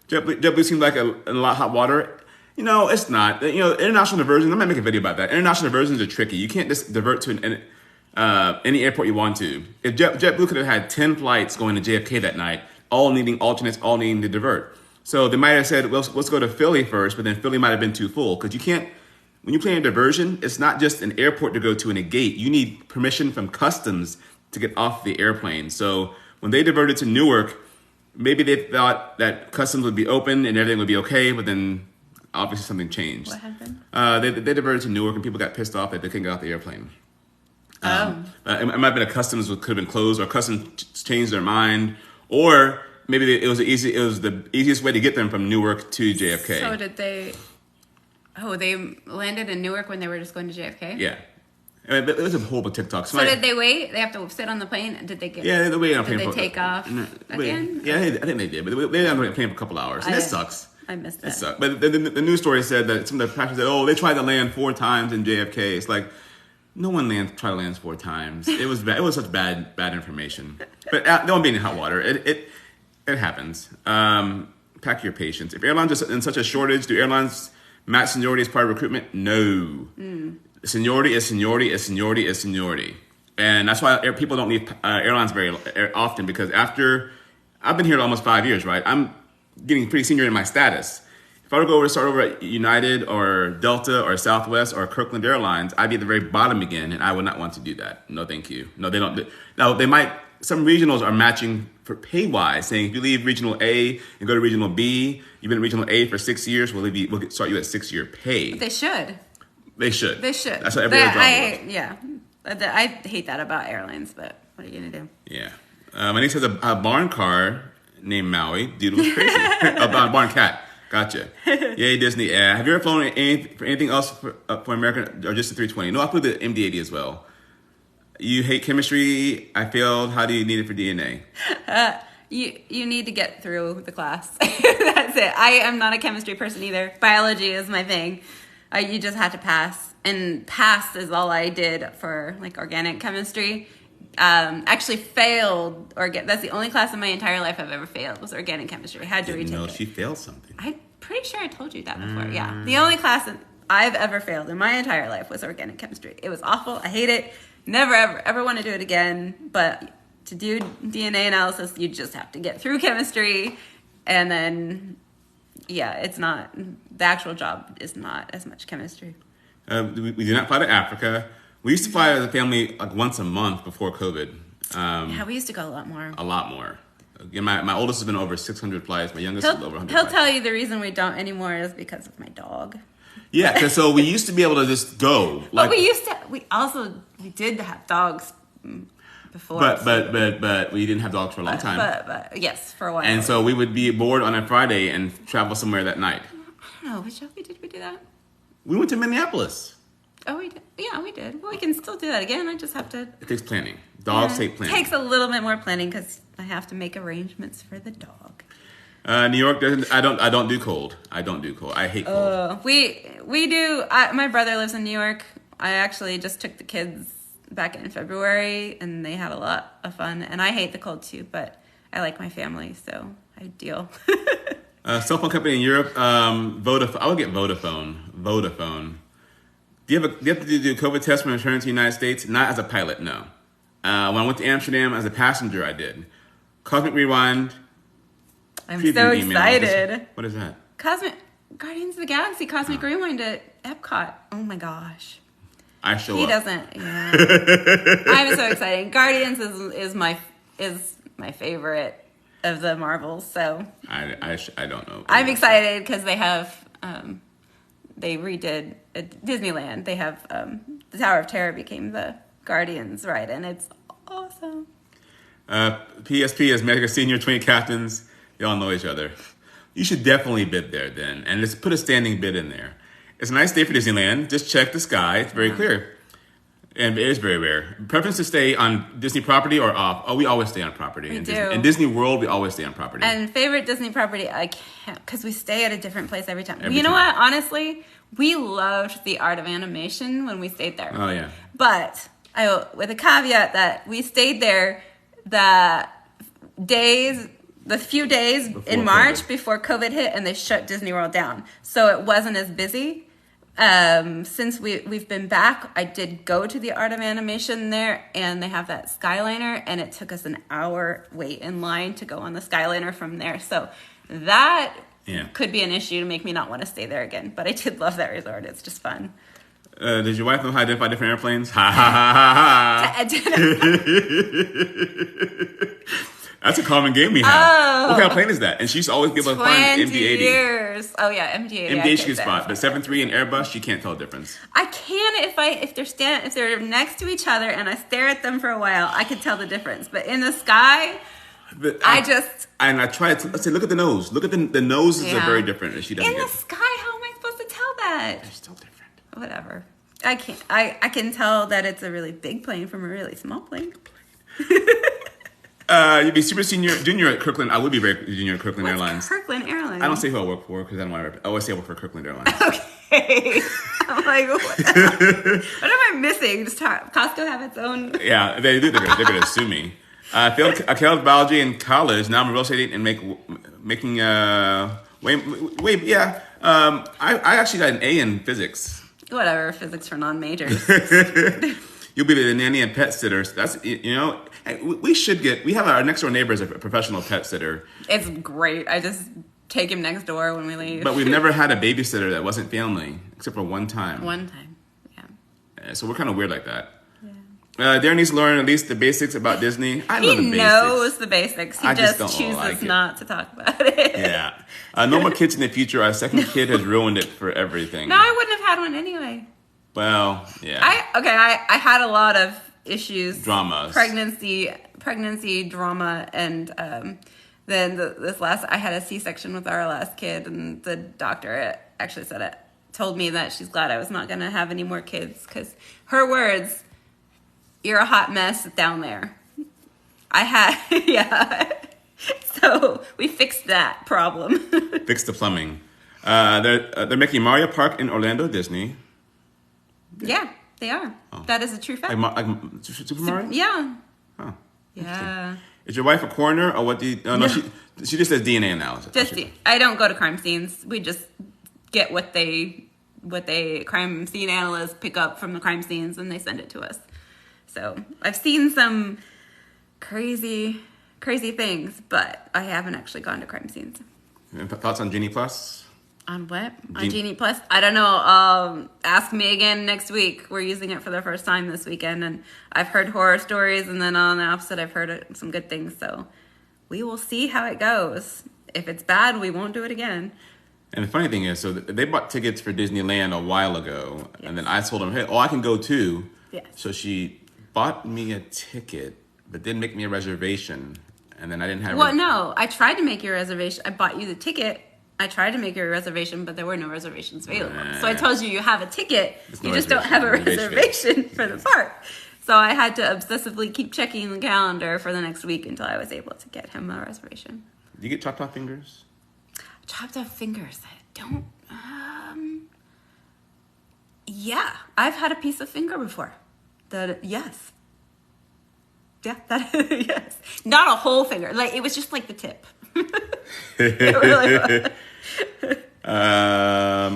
JetBlue seems like a lot of hot water. It's not. International diversions. I'm gonna make a video about that. International diversions are tricky. You can't just divert to any airport you want to. If JetBlue could have had 10 flights going to JFK that night, all needing alternates, all needing to divert. So they might have said, well, let's go to Philly first, but then Philly might have been too full. Because you can't, when you plan a diversion, it's not just an airport to go to and a gate. You need permission from customs to get off the airplane. So when they diverted to Newark, maybe they thought that customs would be open and everything would be okay, but then obviously something changed. What happened? They diverted to Newark and people got pissed off that they couldn't get off the airplane. It might have been a customs could have been closed, or customs changed their mind, or maybe it was the easiest way to get them from Newark to JFK. So did they? Oh, they landed in Newark when they were just going to JFK. Yeah, it was a horrible TikTok. So did they wait? They have to sit on the plane. Did they get? Yeah, they waited on the plane. Did they take off again? Yeah, I think they did, but they were on the plane for a couple hours, and it sucks. I missed that. It sucks. But the news story said that some of the passengers said, they tried to land 4 times in JFK. It's like, no one tried to land 4 times. It was bad. It was such bad information. But don't be in hot water. It happens. Pack your patience. If airlines are in such a shortage, do airlines match seniority as part of recruitment? No. Seniority is seniority is seniority is seniority. And that's why people don't leave airlines very often, because after I've been here almost 5 years, right? I'm getting pretty senior in my status. If I were to start over at United or Delta or Southwest or Kirkland Airlines, I'd be at the very bottom again, and I would not want to do that. No, thank you. No, they don't. Now, they might, some regionals are matching for pay-wise, saying if you leave Regional A and go to Regional B, you've been in Regional A for 6 years, we'll start you at 6-year pay. But they should. They should. They should. That's what every other job was. Yeah. I hate that about airlines, but what are you going to do? Yeah. My niece has a barn car named Maui. Dude, it was crazy. A barn cat. Gotcha. Yay, Disney. Have you ever flown for anything else for American, or just the 320? No, I flew the MD-80 as well. You hate chemistry. I failed. How do you need it for DNA? You need to get through the class. That's it. I am not a chemistry person either. Biology is my thing. You just have to pass. And pass is all I did for like organic chemistry. Actually failed, that's the only class in my entire life I've ever failed, was organic chemistry. I had to retake it. She failed something. I'm pretty sure I told you that before. Yeah. The only class I've ever failed in my entire life was organic chemistry. It was awful. I hate it. Never, ever want to do it again. But to do DNA analysis, you just have to get through chemistry. And then, yeah, it's not, the actual job is not as much chemistry. We do not fly to Africa. We used to fly as a family like once a month before COVID. Yeah, we used to go a lot more. Again, my oldest has been over 600 flights. My youngest is over 100 He'll flights. tell you the reason we don't anymore is because of my dog. Yeah, because so we used to be able to just go. But we did have dogs before. But we didn't have dogs for a long time. But yes, for a while. And so we would be bored on a Friday and travel somewhere that night. I don't know, which movie did we do that? We went to Minneapolis. Oh, we did. Yeah, we did. Well, we can still do that again. I just have to. It takes planning. Dogs take planning. It takes a little bit more planning because I have to make arrangements for the dog. New York doesn't. I don't do cold. I don't do cold. I hate cold. We do. My brother lives in New York. I actually just took the kids back in February, and they had a lot of fun. And I hate the cold too, but I like my family, so I deal. Cell phone company in Europe, Vodafone. I would get Vodafone. Vodafone. Do you have to do a COVID test when returning to the United States? Not as a pilot, no. When I went to Amsterdam as a passenger, I did. Cosmic Rewind. I'm so excited. What is that? Guardians of the Galaxy Cosmic Rewind at Epcot. Oh my gosh. I show up. He doesn't. Yeah. I'm so excited. Guardians is my favorite of the Marvels. So I don't know. I'm excited because they have they redid Disneyland. They have the Tower of Terror became the Guardians ride, and it's awesome. PSP is Mega Senior 20 captains. Y'all know each other. You should definitely bid there then, and let's put a standing bid in there. It's a nice day for Disneyland. Just check the sky. It's very clear. And it is very rare. Preference to stay on Disney property or off? Oh, we always stay on property. We do. In Disney World, we always stay on property. And favorite Disney property, I can't, because we stay at a different place every time. You know what? Honestly, we loved the Art of Animation when we stayed there. Oh, yeah. But with a caveat that we stayed there the few days Before in March COVID. before COVID hit, and they shut Disney World down. So it wasn't as busy. Since we've been back, I did go to the Art of Animation there, and they have that Skyliner, and it took us an hour wait in line to go on the Skyliner from there. So that could be an issue to make me not want to stay there again. But I did love that resort. It's just fun. Does your wife know how to identify different airplanes? Ha ha ha ha ha. That's a common game we have. Oh. What kind of plane is that? And she used to always be able to find MD-80. 20 years. Oh yeah, MD-80. MD-80 she can spot, but 737 and Airbus, she can't tell the difference. I can if they're next to each other and I stare at them for a while, I could tell the difference. But in the sky, I try to. Let's say, look at the nose. Look at the noses are very different. And she doesn't in the sky. How am I supposed to tell that? They're still different. Whatever. I can't. I can tell that it's a really big plane from a really small plane. You'd be super junior at Kirkland. I would be very junior at Kirkland Airlines. Kirkland Airlines. I don't say who I work for because I don't want to. I always say I work for Kirkland Airlines. Okay. I'm like, what am I missing? Does Costco have its own? Yeah, they do. They're going to sue me. I failed biology in college. Now I'm a real estate and making wait. Yeah. I actually got an A in physics. Whatever, physics for non-majors. You'll be the nanny and pet sitter. So that's we have our next door neighbor is a professional pet sitter. It's great. I just take him next door when we leave. But we've never had a babysitter that wasn't family, except for one time. Yeah. So we're kind of weird like that. Yeah. Darren needs to learn at least the basics about Disney. He knows the basics. He just chooses not to talk about it. Yeah. No more kids in the future. Our second kid has ruined it for everything. No, I wouldn't have had one anyway. Well, yeah. I had a lot of issues. Dramas. Pregnancy drama, and then I had a C-section with our last kid, and the doctor actually told me that she's glad I was not going to have any more kids, because her words, "You're a hot mess down there." So we fixed that problem. Fixed the plumbing. They're making Mario Park in Orlando Disney. Yeah, they are. Oh. That is a true fact. Like Super Mario? Yeah. Oh. Yeah. Is your wife a coroner, or what do you... No, she just does DNA analysis. I don't go to crime scenes. We just get what crime scene analysts pick up from the crime scenes, and they send it to us. So I've seen some crazy things, but I haven't actually gone to crime scenes. Thoughts on Genie Plus? On what? On Genie Plus? I don't know. Ask me again next week. We're using it for the first time this weekend, and I've heard horror stories, and then on the opposite, I've heard some good things. So we will see how it goes. If it's bad, we won't do it again. And the funny thing is, so they bought tickets for Disneyland a while ago, Yes. and then I told them, hey, I can go too. Yes. So she bought me a ticket, but didn't make me a reservation, and then I didn't have. Well, no, I tried to make your reservation. I bought you the ticket. I tried to make your reservation, but there were no reservations available. So I told you have a ticket. You just don't have a reservation for the park. So I had to obsessively keep checking the calendar for the next week until I was able to get him a reservation. Do you get chopped off fingers? Chopped off fingers. I don't. Yeah, I've had a piece of finger before. Yes. Yeah, yes. Not a whole finger. Like it was just like the tip. It really was.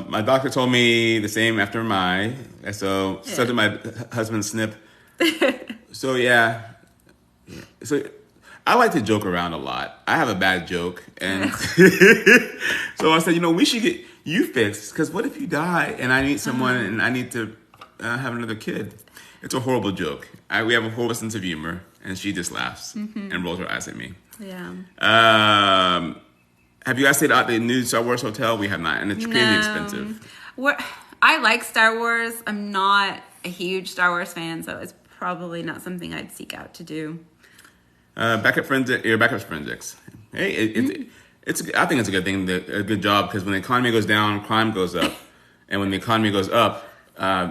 My doctor told me the same after so did my husband's snip. So yeah. So I like to joke around a lot. I have a bad joke, and so I said, we should get you fixed, because what if you die and I need someone and I need to have another kid? It's a horrible joke. We have a horrible sense of humor, and she just laughs and rolls her eyes at me. Yeah. Have you guys stayed at the new Star Wars hotel? We have not, and it's crazy expensive. I like Star Wars. I'm not a huge Star Wars fan, so it's probably not something I'd seek out to do. Backup forensics. Hey, I think it's a good thing, a good job, because when the economy goes down, crime goes up, and when the economy goes up,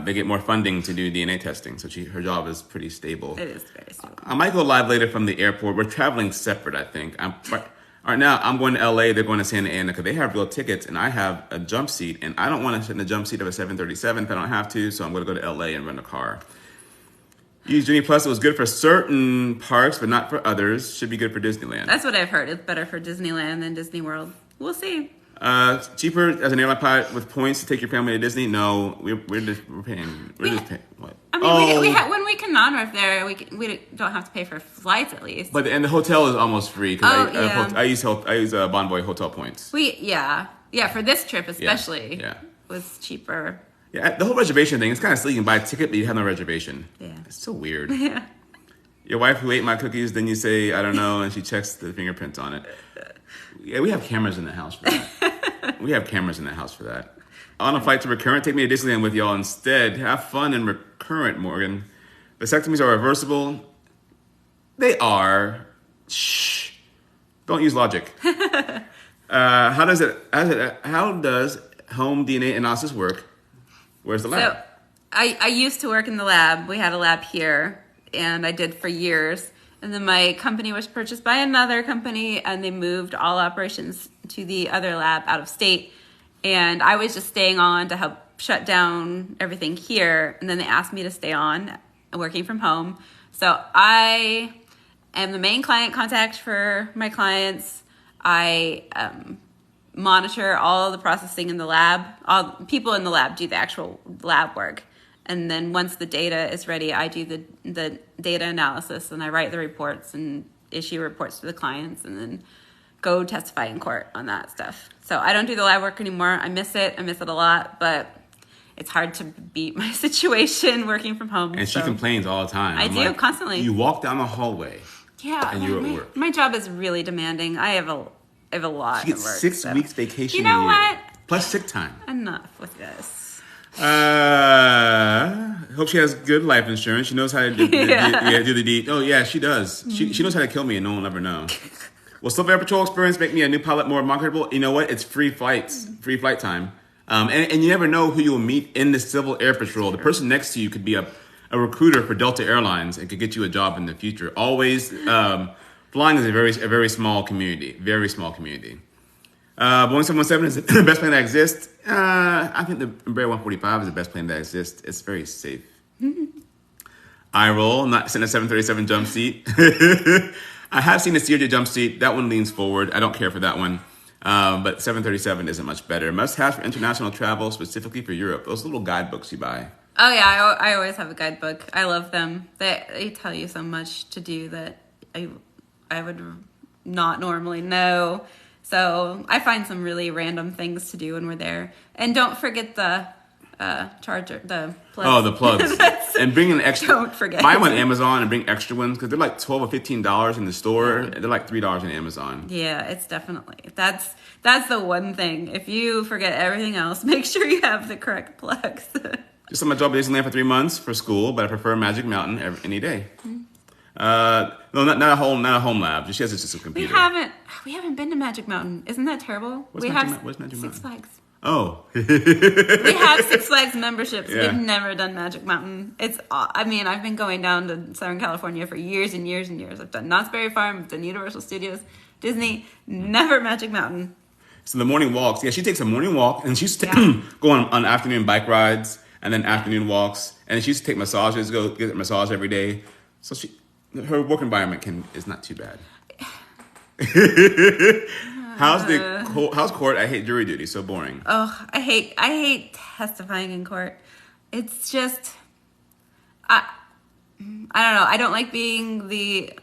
they get more funding to do DNA testing. So her job is pretty stable. It is very stable. I might go live later from the airport. We're traveling separate, I think. Right now, I'm going to LA. They're going to Santa Ana because they have real tickets, and I have a jump seat, and I don't want to sit in the jump seat of a 737 if I don't have to. So I'm going to go to LA and rent a car. Use Genie Plus. It was good for certain parks, but not for others. Should be good for Disneyland. That's what I've heard. It's better for Disneyland than Disney World. We'll see. Cheaper as an airline pilot with points to take your family to Disney? No, we're paying. We're just paying. What? I mean, when we can non-ref there, we don't have to pay for flights at least. But the hotel is almost free because yeah. I use Bonvoy hotel points. For this trip especially. Yeah. Was cheaper. Yeah, the whole reservation thing, it's kind of silly. You can buy a ticket, but you have no reservation. Yeah. It's so weird. Yeah. Your wife who ate my cookies, then you say, I don't know, and she checks the fingerprints on it. Yeah, we have cameras in the house for that. On a flight to Recurrent, take me to Disneyland with y'all instead. Have fun in Recurrent, Morgan. Vasectomies are reversible. They are. Shh. Don't use logic. How does home DNA analysis work? Where's the lab? So, I used to work in the lab. We had a lab here, and I did for years. And then my company was purchased by another company, and they moved all operations to the other lab out of state. And I was just staying on to help shut down everything here. And then they asked me to stay on, working from home. So I am the main client contact for my clients. I monitor all the processing in the lab. All people in the lab do the actual lab work. And then once the data is ready, I do the data analysis, and I write the reports and issue reports to the clients, and then go testify in court on that stuff. So I don't do the lab work anymore. I miss it a lot, but it's hard to beat my situation working from home. And she complains all the time. I do, constantly. You walk down the hallway. Yeah. And you're at work. My job is really demanding. I have a lot She gets of work. 6 weeks vacation You know a year. what? Plus sick time. Enough with this. Hope she has good life insurance. She knows how to do the deed. Oh yeah, she does. Mm-hmm. She knows how to kill me, and no one will ever know. Will Silver Air Patrol experience make me a new pilot more marketable? You know what? It's free flight time. And you never know who you will meet in the Civil Air Patrol. The person next to you could be a recruiter for Delta Airlines and could get you a job in the future. Always, flying is a very small community. Very small community. Boeing 717 is the best plane that exists. I think the Embraer 145 is the best plane that exists. It's very safe. I roll. I'm not sitting in a 737 jump seat. I have seen a CRJ jump seat. That one leans forward. I don't care for that one. But 737 isn't much better. Must have for international travel, specifically for Europe. Those little guidebooks you buy. Oh yeah, I always have a guidebook. I love them. They tell you so much to do that I would not normally know. So I find some really random things to do when we're there. And don't forget the charger, the plugs. Oh, the plugs. And bring an extra. Don't forget. Buy them on Amazon and bring extra ones because they're like $12 or $15 in the store. They're like $3 on Amazon. Yeah, it's definitely that's the one thing. If you forget everything else, make sure you have the correct plugs. Just on my job at Disneyland for 3 months for school, but I prefer Magic Mountain any day. Mm-hmm. No, not a home lab. She has just a computer. We haven't been to Magic Mountain. Isn't that terrible? What's Magic Mountain? Six Flags. Oh. We have Six Flags memberships. Yeah. We've never done Magic Mountain. I've been going down to Southern California for years and years and years. I've done Knott's Berry Farm, I've done Universal Studios, Disney, never Magic Mountain. So the morning walks. Yeah, she takes a morning walk, and she's going on afternoon bike rides, and then afternoon walks, and she used to take massages, go get a massage every day. So her work environment is not too bad. How's court? I hate jury duty. So boring. Oh, I hate testifying in court. It's just, I don't know. I don't like being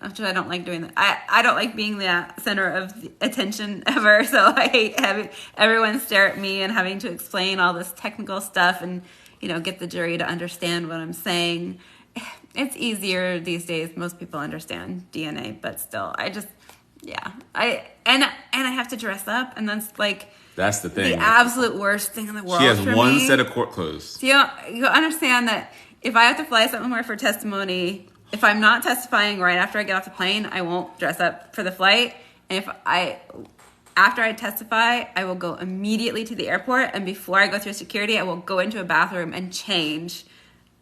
I don't like doing that. I don't like being the center of attention ever. So I hate having everyone stare at me and having to explain all this technical stuff and, get the jury to understand what I'm saying. It's easier these days. Most people understand DNA, but still, I have to dress up, and that's the thing. The absolute worst thing in the world. She has for one me. set of court clothes. So you understand that if I have to fly somewhere for testimony, if I'm not testifying right after I get off the plane, I won't dress up for the flight. And after I testify, I will go immediately to the airport, and before I go through security, I will go into a bathroom and change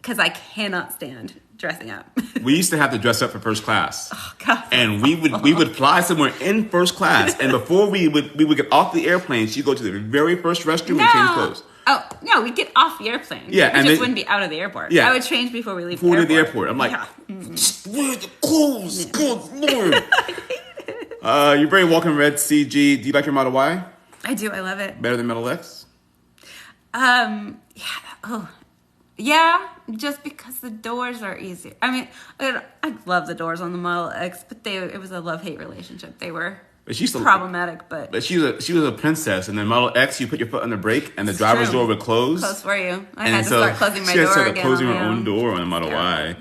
because I cannot stand dressing up. We used to have to dress up for first class. Oh God! And we would fly somewhere in first class, and before we would get off the airplane, she'd go to the very first restroom and change clothes. Oh no, we'd get off the airplane. Yeah, we just wouldn't be out of the airport. Yeah, I would change before we leave. The airport. I'm like, mm-hmm. Where's the clothes? Yeah. Good Lord. You're very welcome, Red CG. Do you like your Model Y? I do. I love it. Better than Model X? Yeah. Oh. Yeah, just because the doors are easier. I mean, I love the doors on the Model X, but it was a love-hate relationship. They were problematic, but she was a princess. And then Model X, you put your foot on the brake, and the driver's door would close. Close for you. I had to start closing my door again. She started closing her own door on the Model Y.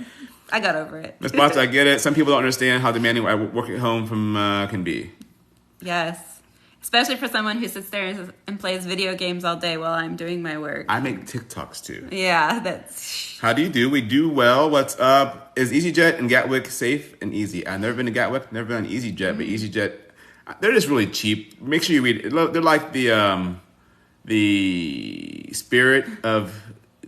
I got over it. Ms. Bots, I get it. Some people don't understand how demanding work at home can be. Yes. Especially for someone who sits there and plays video games all day while I'm doing my work. I make TikToks too. Yeah, that's... How do you do? We do well. What's up? Is EasyJet and Gatwick safe and easy? I've never been to Gatwick, never been on EasyJet, but EasyJet, they're just really cheap. Make sure you read it. They're like the Spirit of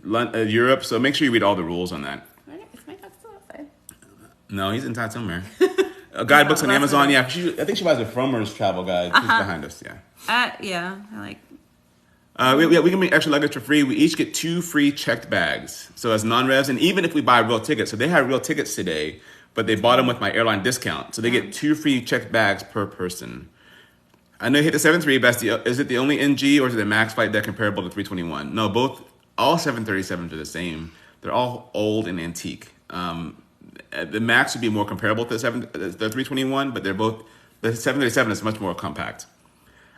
Europe, so make sure you read all the rules on that. Is my dog still outside? No, he's inside somewhere. Guidebooks on Amazon, yeah. I think she buys a Frommer's travel guide. She's behind us, yeah. Yeah, I like. We can make extra luggage for free. We each get 2 free checked bags. So as non-revs, and even if we buy real tickets, so they had real tickets today, but they bought them with my airline discount. So they get 2 free checked bags per person. I know you hit the 73, but is it the only NG or is it the MAX flight deck comparable to 321? No, all 737s are the same. They're all old and antique. The MAX would be more comparable to the 321, but the 737 is much more compact.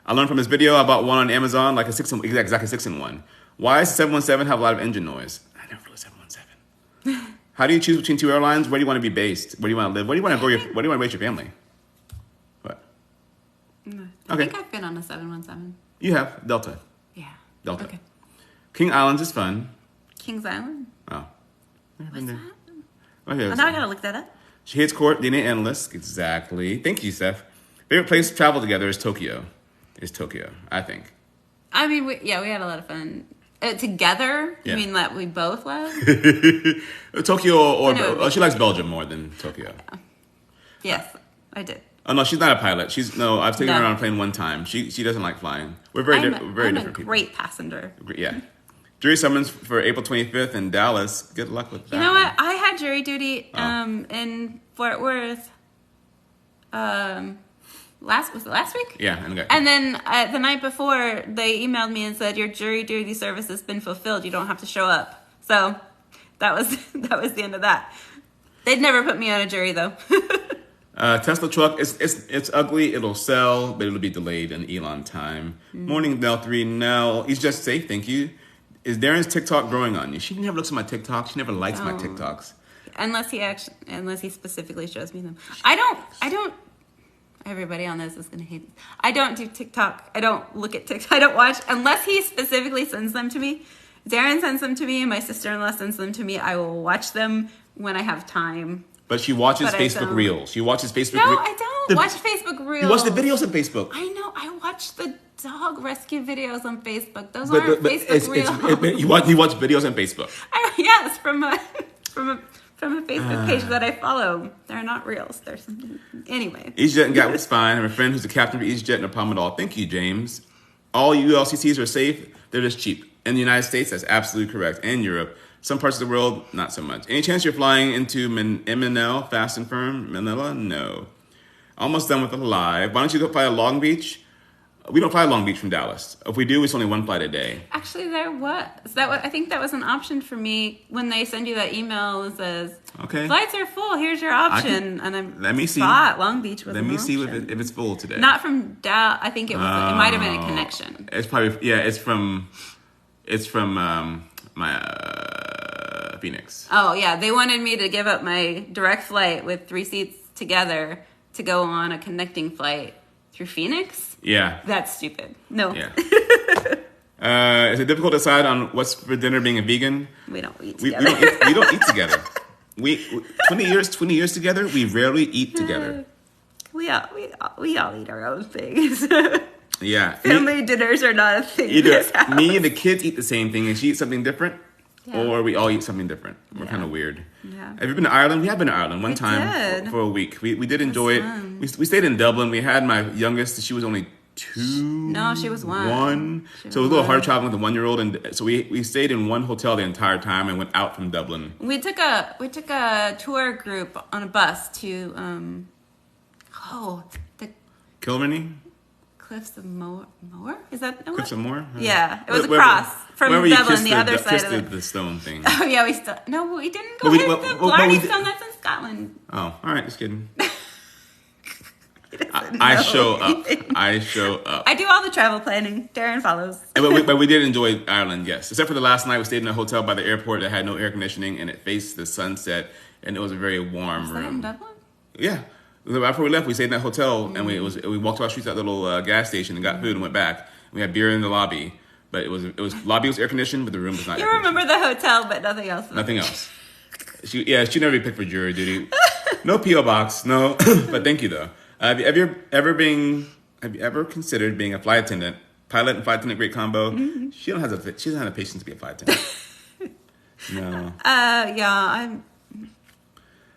I learned from this video. I bought one on Amazon, like exactly 6-in-1. Why does the 717 have a lot of engine noise? I never flew a 717. How do you choose between 2 airlines? Where do you want to be based? Where do you want to live? Where do you want to raise your family? What? I think I've been on a 717. You have Delta. Yeah. Delta. Okay. King Islands is fun. Kings Island. Oh. What's that? Okay, now I gotta look that up. She hates court, DNA Analyst. Exactly. Thank you, Steph. Favorite place to travel together is Tokyo. I think. I mean, we had a lot of fun. Together? Yeah. You mean that we both love? Tokyo or she likes Belgium more than Tokyo. Yeah. Yes, I did. Oh, no, she's not a pilot. I've taken her on a plane one time. She doesn't like flying. We're very different people. I'm a great passenger. Yeah. Jury summons for April 25th in Dallas. Good luck with that. You know what? I had jury duty in Fort Worth. Was it last week? Yeah. And then the night before, they emailed me and said, your jury duty service has been fulfilled. You don't have to show up. So that was the end of that. They'd never put me on a jury, though. Tesla truck, it's ugly. It'll sell, but it'll be delayed in Elon time. Morning, Nell 3. Nell, he's just safe. Thank you. Is Darren's TikTok growing on you? She never looks at my TikTok. She never likes my TikToks. Unless he specifically shows me them. I don't. Everybody on this is gonna hate this. I don't do TikTok. I don't look at TikTok. I don't watch unless he specifically sends them to me. Darren sends them to me, and my sister-in-law sends them to me. I will watch them when I have time. But she watches Facebook Reels. She watches Facebook. No, I don't watch Facebook Reels. You watch the videos on Facebook. I know. I watch the dog rescue videos on Facebook. Those aren't Facebook Reels. You watch videos on Facebook. Yes, from a Facebook page that I follow. They're not reels. They're something. Anyway. EasyJet and Gatwick's fine. I have a friend who's the captain of EasyJet. No problem at all. Thank you, James. All ULCCs are safe. They're just cheap. In the United States, that's absolutely correct. And Europe. Some parts of the world, not so much. Any chance you're flying into MNL, fast and firm? Manila? No. Almost done with the live. Why don't you go fly to Long Beach? We don't fly to Long Beach from Dallas. If we do, it's only one flight a day. Actually, there was. I think that was an option for me when they send you that email that says, okay, flights are full, here's your option. Let me see. Long Beach was Let me see if it's full today. Not from Dallas. I think it might have been a connection. It's probably, it's from Phoenix. Oh, yeah. They wanted me to give up my direct flight with 3 seats together to go on a connecting flight through Phoenix? Yeah. That's stupid. No. Yeah. Is it difficult to decide on what's for dinner being a vegan? We don't eat together. We don't eat together. 20 years together, we rarely eat together. We all eat our own things. Yeah. Family dinners are not a thing. Either me and the kids eat the same thing and she eats something different, or we all eat something different. We're kind of weird. Yeah. Have you been to Ireland? We have been to Ireland one time for a week. We did enjoy it. We stayed in Dublin. We had my youngest. She was only 2. No, she was 1. So it was a little hard traveling with a 1-year-old, and so we stayed in one hotel the entire time and went out from Dublin. We took a tour group on a bus to the Killarney? Cliffs of Moher? Is that no? Cliffs of Moher? Yeah, it was across from Dublin, the other side of the stone thing. Oh yeah, we didn't go hit the Blarney Stone. That's in Scotland. Oh, all right, just kidding. I show up. I do all the travel planning. Darren follows. But we did enjoy Ireland, yes. Except for the last night, we stayed in a hotel by the airport that had no air conditioning, and it faced the sunset, and it was a very warm room. Was that in Dublin? Yeah. After we left, we stayed in that hotel, and we walked to our streets at that little gas station and got food and went back. We had beer in the lobby, but lobby was air conditioned, but the room was not. You remember the hotel, but nothing else. Nothing else. She'd never be picked for jury duty. No PO box, no. But thank you though. Have you ever considered being a flight attendant? Pilot and flight attendant, great combo. Mm-hmm. She doesn't have the patience to be a flight attendant. No. Yeah,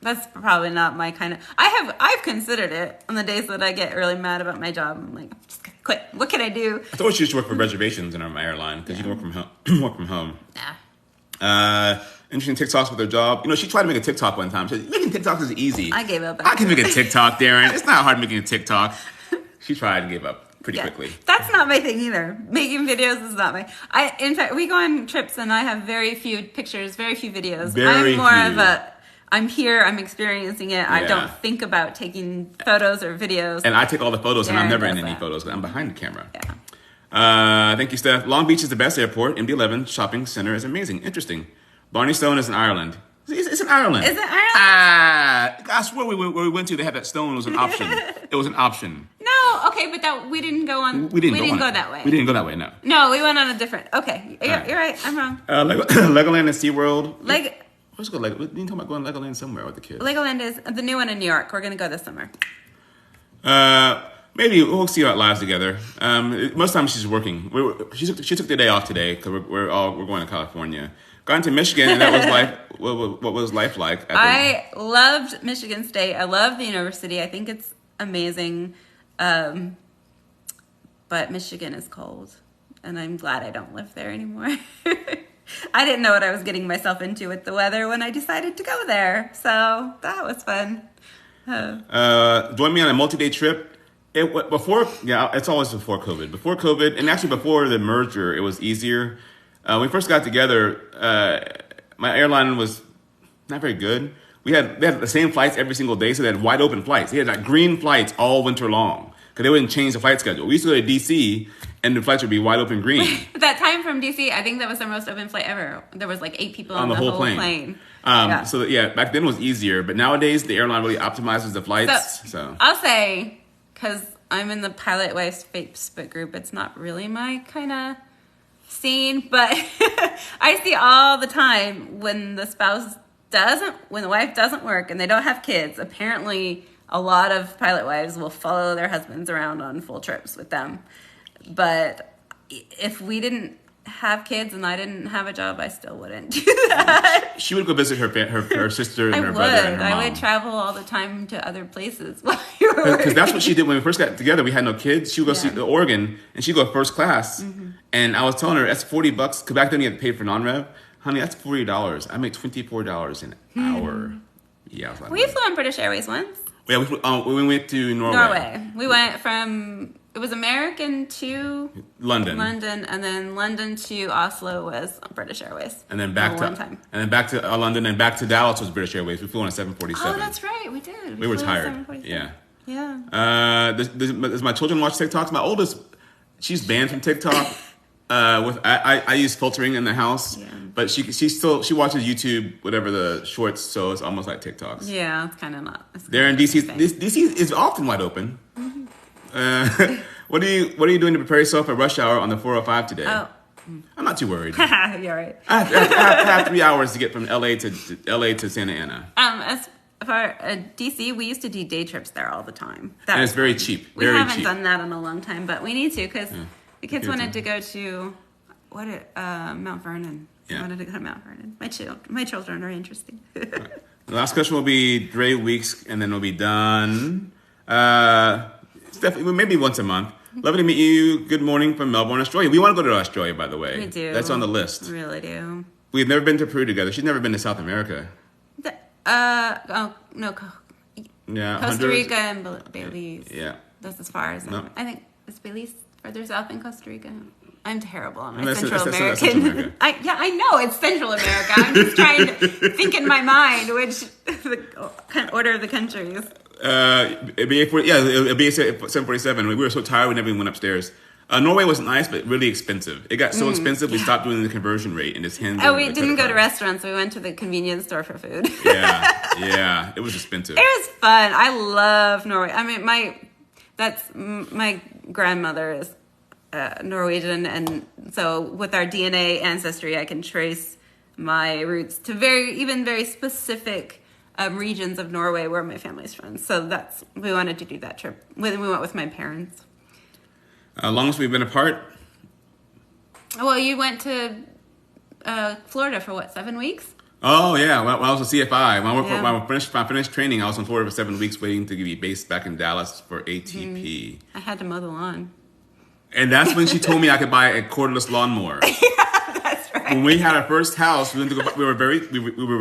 that's probably not my kind of. I've considered it on the days that I get really mad about my job. I'm like, I'm just gonna quit. What can I do? I thought she used to work for reservations in our airline because you can work from home. Yeah. Interesting TikToks with her job. She tried to make a TikTok one time. She said, making TikToks is easy. I gave up. I can make a TikTok, Darren. It's not hard making a TikTok. She tried and gave up pretty quickly. That's not my thing either. Making videos is not my. In fact, we go on trips and I have very few pictures, very few videos. I'm more of a. I'm here, I'm experiencing it. Yeah. I don't think about taking photos or videos. And I take all the photos, and I'm never in any photos. I'm behind the camera. Yeah. Thank you, Steph. Long Beach is the best airport. MD11 shopping center is amazing. Interesting. Blarney Stone is in Ireland. It's in Ireland. Is it Ireland? I swear where we went to, they had that stone. It was an option. It was an option. No, okay, but we didn't go on. We didn't go that way. We didn't go that way, no. No, we went on a different. Okay, you're right. I'm wrong. Legoland and SeaWorld. Let's go Legoland. We talking about going Legoland somewhere with the kids. Legoland is the new one in New York. We're going to go this summer. Maybe we'll see our lives together. Most times she's working. She took the day off today because we're going to California. Got into Michigan, and that was life. What was life like? I loved Michigan State. I love the university. I think it's amazing. But Michigan is cold, and I'm glad I don't live there anymore. I didn't know what I was getting myself into with the weather when I decided to go there. So that was fun. Join me on a multi-day trip. It's always before COVID. Before COVID, and actually before the merger, it was easier. When we first got together, my airline was not very good. They had the same flights every single day, so they had wide open flights. They had green flights all winter long because they wouldn't change the flight schedule. We used to go to DC, and the flights would be wide open green. That time from DC, I think that was the most open flight ever. There was like 8 people on the whole plane. So back then it was easier, but nowadays the airline really optimizes the flights. So I'll say, because I'm in the Pilot Wives Facebook group, it's not really my kind of scene, but I see all the time when the wife doesn't work and they don't have kids, apparently a lot of pilot wives will follow their husbands around on full trips with them. But if we didn't have kids and I didn't have a job, I still wouldn't do that. She would go visit her sister and her brother and her mom. I would travel all the time to other places while you were working. Because that's what she did when we first got together. We had no kids. She would go see Oregon, and she'd go first class. And I was telling her, that's $40. Because back then you had to pay for non-rev. Honey, that's $40. I make $24 an hour. Yeah, we flew on British Airways once. Yeah, we went to Norway. We went from, it was American to London, and then London to Oslo was British Airways. And then back to London and back to Dallas was British Airways. We flew on a 747. Oh, that's right, we did. We were tired. Yeah. Does my children watch TikToks? My oldest, she's banned from TikTok. I use filtering in the house, but she watches YouTube, whatever the shorts, so it's almost like TikToks. Yeah, it's kind of not. They're in DC. DC is often wide open. What are you doing to prepare yourself for rush hour on the 405 today? Oh. I'm not too worried. You're right. I have 3 hours to get from LA to Santa Ana. As for DC, we used to do day trips there all the time. And it's very cheap. We haven't done that in a long time, but we need to because the kids wanted to go to Mount Vernon. Yeah. Wanted to go to Mount Vernon. My children are interesting. The last question will be Dre Weeks, and then we'll be done. Maybe once a month. Lovely to meet you. Good morning from Melbourne, Australia. We want to go to Australia, by the way. We do. That's on the list. We really do. We've never been to Peru together. She's never been to South America. No. Yeah. Costa Rica and Belize. Yeah. That's as far as no. I think it's Belize further south than Costa Rica. I'm terrible on my Central American. I know it's Central America. I'm just trying to think in my mind which the kind of order of the countries. It'd be 747. We were so tired we never even went upstairs. Norway was nice, but really expensive. It got so expensive we stopped doing the conversion rate and just handed. Oh, we didn't go to restaurants. We went to the convenience store for food. Yeah, it was expensive. It was fun. I love Norway. I mean, my grandmother is Norwegian, and so with our DNA ancestry, I can trace my roots to very specific regions of Norway where my family's from. So we wanted to do that trip. We went with my parents. Long as we've been apart. Well, you went to Florida for what, 7 weeks? Oh yeah, when I was a CFI, when I finished training, I was in Florida for 7 weeks, waiting to be based back in Dallas for ATP. I had to mow the lawn. And that's when she told me I could buy a cordless lawnmower. Yeah, that's right. When we had our first house, we went to go. We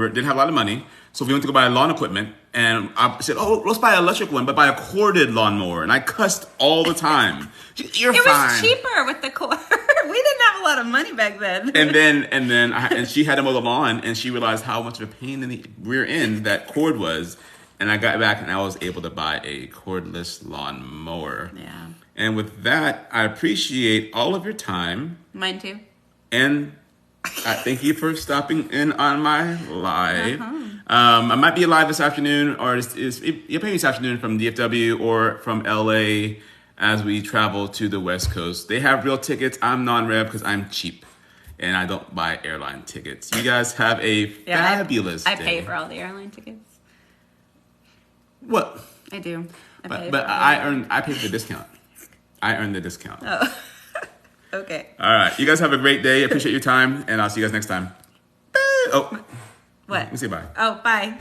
didn't have a lot of money, so we went to go buy lawn equipment. And I said, "Oh, let's buy an electric one, but buy a corded lawnmower." And I cussed all the time. You're fine. It was cheaper with the cord. We didn't have a lot of money back then. And she had to mow the lawn, and she realized how much of a pain in the rear end that cord was. And I got back, and I was able to buy a cordless lawnmower. Yeah. And with that, I appreciate all of your time. Mine too. And I thank you for stopping in on my live. I might be live this afternoon, or maybe this afternoon from DFW or from LA as we travel to the West Coast. They have real tickets. I'm non-rev because I'm cheap. And I don't buy airline tickets. You guys have a fabulous day. I pay for all the airline tickets. What? I do. I pay for the discount. I earn the discount. Oh. Okay. All right. You guys have a great day. I appreciate your time, and I'll see you guys next time. Oh. What? Let me say bye. Oh, bye.